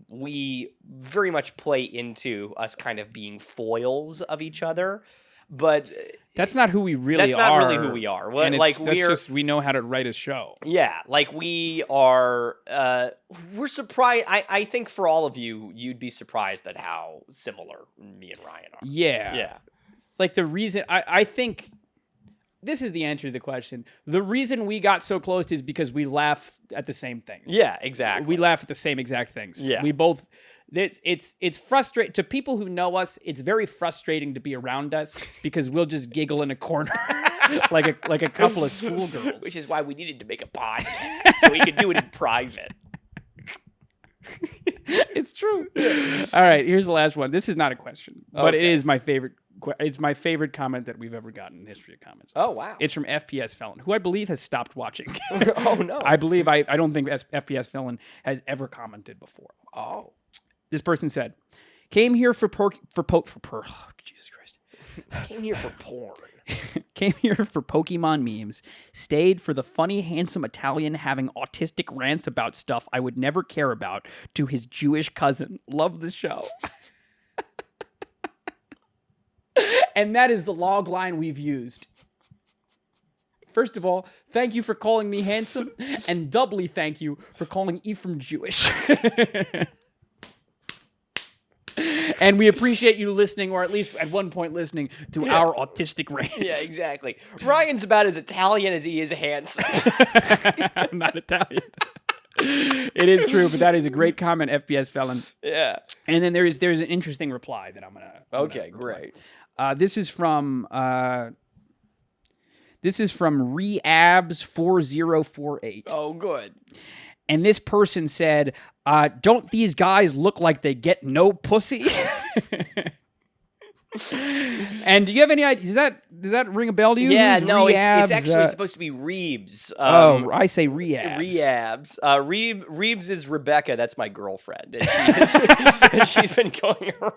we very much play into us kind of being foils of each other, but
That's not who we really
that's
are.
not really who we are.
And
Like
that's
we're
just we know how to write a show.
yeah, like we are. We're surprised. I think for all of you, you'd be surprised at how similar me and Ryan are.
Yeah.
Yeah.
Like the reason I think this is the answer to the question. The reason we got so close is because we laugh at the same things.
Yeah, exactly.
We laugh at the same exact things.
Yeah.
We both it's frustrating to people who know us. It's very frustrating to be around us because we'll just giggle in a corner like a couple of schoolgirls.
Which is why we needed to make a podcast so we could do it in private.
It's true. All right, here's the last one. This is not a question, but it
Okay.
is my favorite. It's my favorite comment that we've ever gotten in the history of comments.
Oh wow.
It's from FPS Felon, who I believe has stopped watching.
Oh no.
I believe I don't think FPS Felon has ever commented before.
Oh.
This person said, "Came here for Jesus Christ."
Came here for porn.
Came here for Pokemon memes, stayed for the funny, handsome Italian having autistic rants about stuff I would never care about to his Jewish cousin. Love the show. And that is the log line we've used. First of all, thank you for calling me handsome, and doubly thank you for calling Ephraim Jewish. And we appreciate you listening, or at least at one point listening, to our autistic rants.
Yeah, exactly. Ryan's about as Italian as he is handsome.
I'm not Italian. It is true, but that is a great comment, FPS Felon.
Yeah.
And then there's an interesting reply that I'm gonna.
Okay, great.
This is from Reabs4048.
Oh, good.
And this person said, "Don't these guys look like they get no pussy?" And do you have any idea? Does that ring a bell to you?
Yeah,
Who's
no, it's
Reabs?
actually supposed to be Reebs.
I say Reabs.
Reabs. Reebs is Rebecca. That's my girlfriend. And and she's been going around.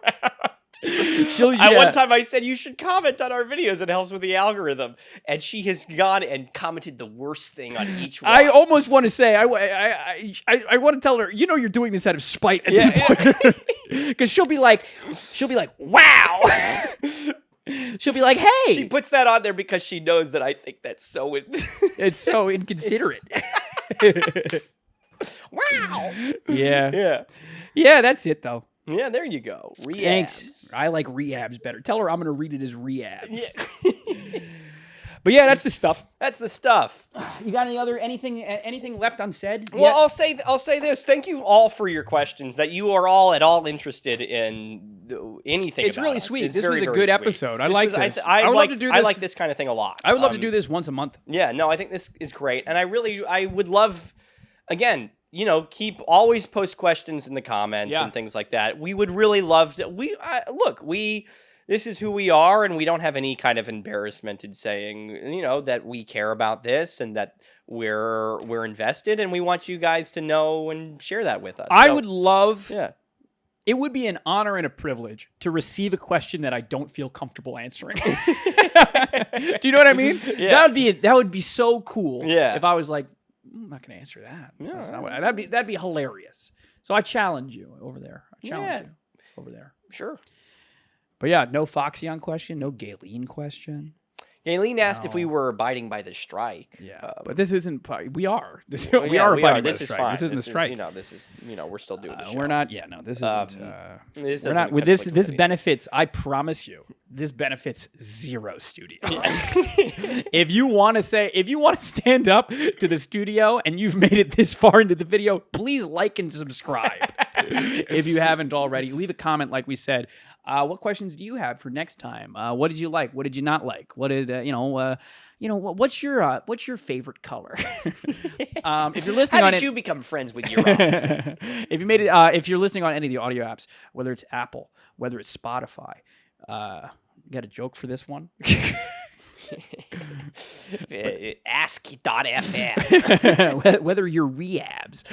At one time I said, you should comment on our videos. It helps with the algorithm. And she has gone and commented the worst thing on each one.
I almost want to say, I want to tell her, you're doing this out of spite at this point. Because she'll be like, wow. She'll be like, hey.
She puts that on there because she knows that I think that's so...
It's so inconsiderate.
Wow.
Yeah.
Yeah.
Yeah, that's it, though.
Yeah, there you go. Reabs.
Thanks. I like Reabs better. Tell her I'm going to read it as Reabs.
Yeah.
But yeah, that's the stuff.
That's the stuff.
You got anything left unsaid?
Well,
yet?
I'll say this. Thank you all for your questions. That you are all at all interested in anything.
It's
about
really
us.
sweet.
It's
This
very,
was a
very
good
sweet.
episode. I
This
like
was-
this.
I
would
like,
love to do
I
this.
like this kind of thing a lot.
I would love to do this once a month.
Yeah, no, I think this is great, and I would love, again, keep always post questions in the comments and things like that. We would really love to. This is who we are, and we don't have any kind of embarrassment in saying, that we care about this and that we're invested, and we want you guys to know and share that with us.
I would love.
Yeah.
It would be an honor and a privilege to receive a question that I don't feel comfortable answering. Do you know what I mean?
Yeah.
That would be so cool.
Yeah.
If I was like, I'm not going to answer that.
Yeah,
That's not what that'd be hilarious. So I challenge you over there. You over there.
Sure.
But yeah, no Foxeon question, no Galen question.
Galen asked if we were abiding by the strike.
Yeah, but this isn't. We are.
We
are abiding by
This
the
is
strike.
fine.
This isn't the strike.
This is we're still doing the show.
We're not. Yeah, no. This isn't.
This
we're
doesn't
not with
conflict
this.
with
This
anything.
benefits. I promise you. This benefits zero studio. If you want to stand up to the studio and you've made it this far into the video, please like and subscribe. If you haven't already, leave a comment. Like we said, what questions do you have for next time? What did you like? What did you not like? What did what's your favorite color? If you're listening
How
on
did
it,
you become friends with your eyes?
if you made it, if you're listening on any of the audio apps, whether it's Apple, whether it's Spotify, you got a joke for this one?
Ask.fm.
Whether you're rehabs,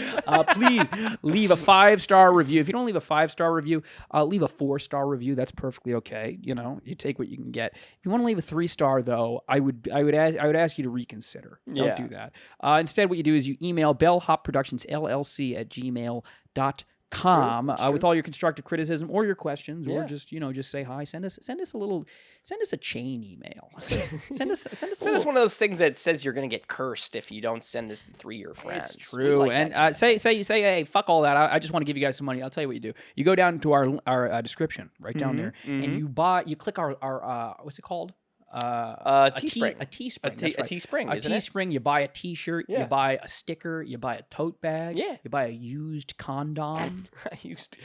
please leave a 5-star review. If you don't leave a 5-star review, leave a 4-star review. That's perfectly okay. You know, you take what you can get. If you want to leave a 3-star, though, I would ask you to reconsider. Don't do that. Instead, what you do is you email bellhopproductionsllc@gmail.com with all your constructive criticism or your questions, or just say hi. Send us a chain email. send us
one of those things that says you're gonna get cursed if you don't send this to 3 of your friends.
It's true.
Like
and say hey, fuck all that. I just want to give you guys some money. I'll tell you what you do. You go down to our description right down there, and you click our what's it called?
Teespring.
A Teespring.
A Teespring, isn't it?
Teespring. You buy a T-shirt. You buy a sticker. You buy a tote bag.
Yeah.
You buy a used condom.
used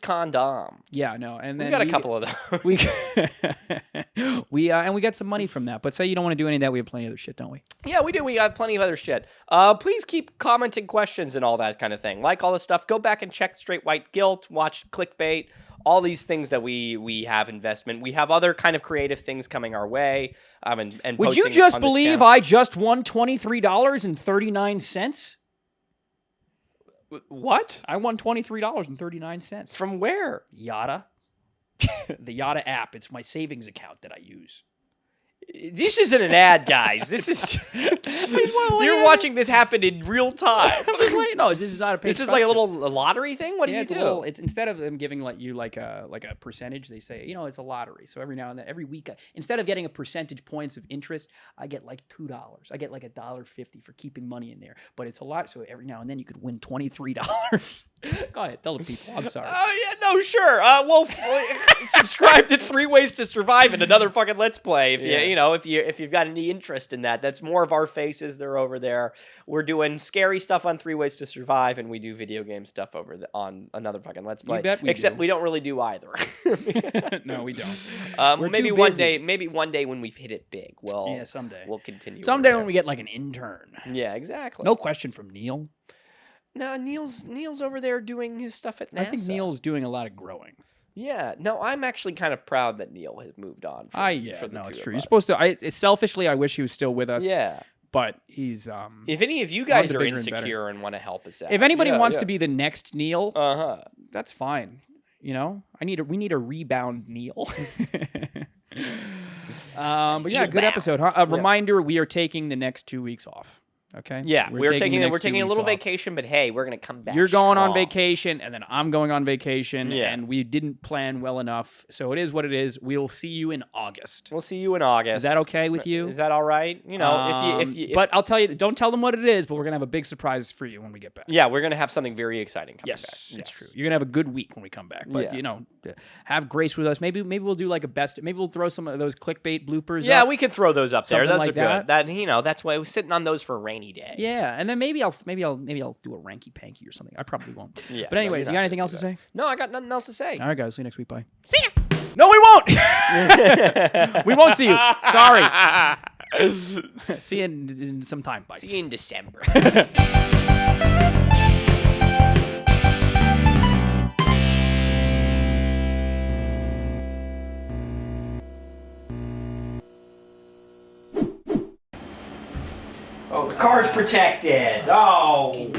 condom.
Yeah, no, and then
we got a couple of those.
And we got some money from that. But say you don't want to do any of that, we have plenty of other shit, don't we?
Yeah, we do. We got plenty of other shit. Please keep commenting questions and all that kind of thing. Like all this stuff. Go back and check Straight White Guilt. Watch Clickbait. All these things that we have investment. We have other kind of creative things coming our way. And
would you just believe I just won $23.39?
What?
I won $23.39.
From where?
Yada. The Yada app. It's my savings account that I use.
This isn't an ad, guys. This is you're watching this happen in real time.
No, this is not a paid
This is like a little lottery thing. What do you do?
It's instead of them giving you like a percentage, they say it's a lottery. So every now and then, every week, instead of getting a percentage points of interest, I get like $2. I get like $1.50 for keeping money in there. But it's a lot. So every now and then you could win $23. Go ahead, tell the people. I'm sorry.
Oh yeah, no, sure. Well, subscribe to 3 Ways to Survive and another fucking Let's Play if if you've got any interest in that. That's more of our faces. They're over there. We're doing scary stuff on 3 Ways to Survive, and we do video game stuff on another fucking Let's Play.
You bet
Except
do.
We don't really do either.
No, we don't.
Maybe one day when we've hit it big,
someday
we'll continue.
Someday when we get like an intern.
Yeah, exactly.
No question from Neil.
No, Neil's over there doing his stuff at NASA.
I think Neil's doing a lot of growing.
Yeah, no, I'm actually kind of proud that Neil has moved on.
It's true. You're supposed to. Selfishly, I wish he was still with us.
Yeah,
but he's.
If any of you guys are insecure and want to help us out,
if anybody wants to be the next Neil,
that's
fine. We need a rebound Neil. But yeah, good episode. Huh? Reminder: we are taking the next 2 weeks off. Okay.
Yeah, we're taking a little vacation, but hey, we're gonna come back.
You're going on vacation, and then I'm going on vacation, and we didn't plan well enough, so it is what it is. We'll see you in August.
We'll see you in August.
Is that okay with you?
Is that all right?
But I'll tell you, don't tell them what it is, but we're gonna have a big surprise for you when we get back.
Yeah, we're gonna have something very exciting coming back.
Yes, it's true. You're gonna have a good week when we come back, but have grace with us. Maybe we'll do like maybe we'll throw some of those clickbait bloopers.
Yeah,
up.
We can throw those up there. Those
like
are good. That's why I was sitting on those for a rainy day.
Yeah. And then maybe I'll do a ranky panky or something. I probably won't.
Yeah.
But anyways, you got anything else to say?
No, I got nothing else to say.
All right, guys. See you next week. Bye. See ya. No, we won't. We won't see you. Sorry. See you in some time. Bye.
See you in December. Oh, the car's protected. Oh.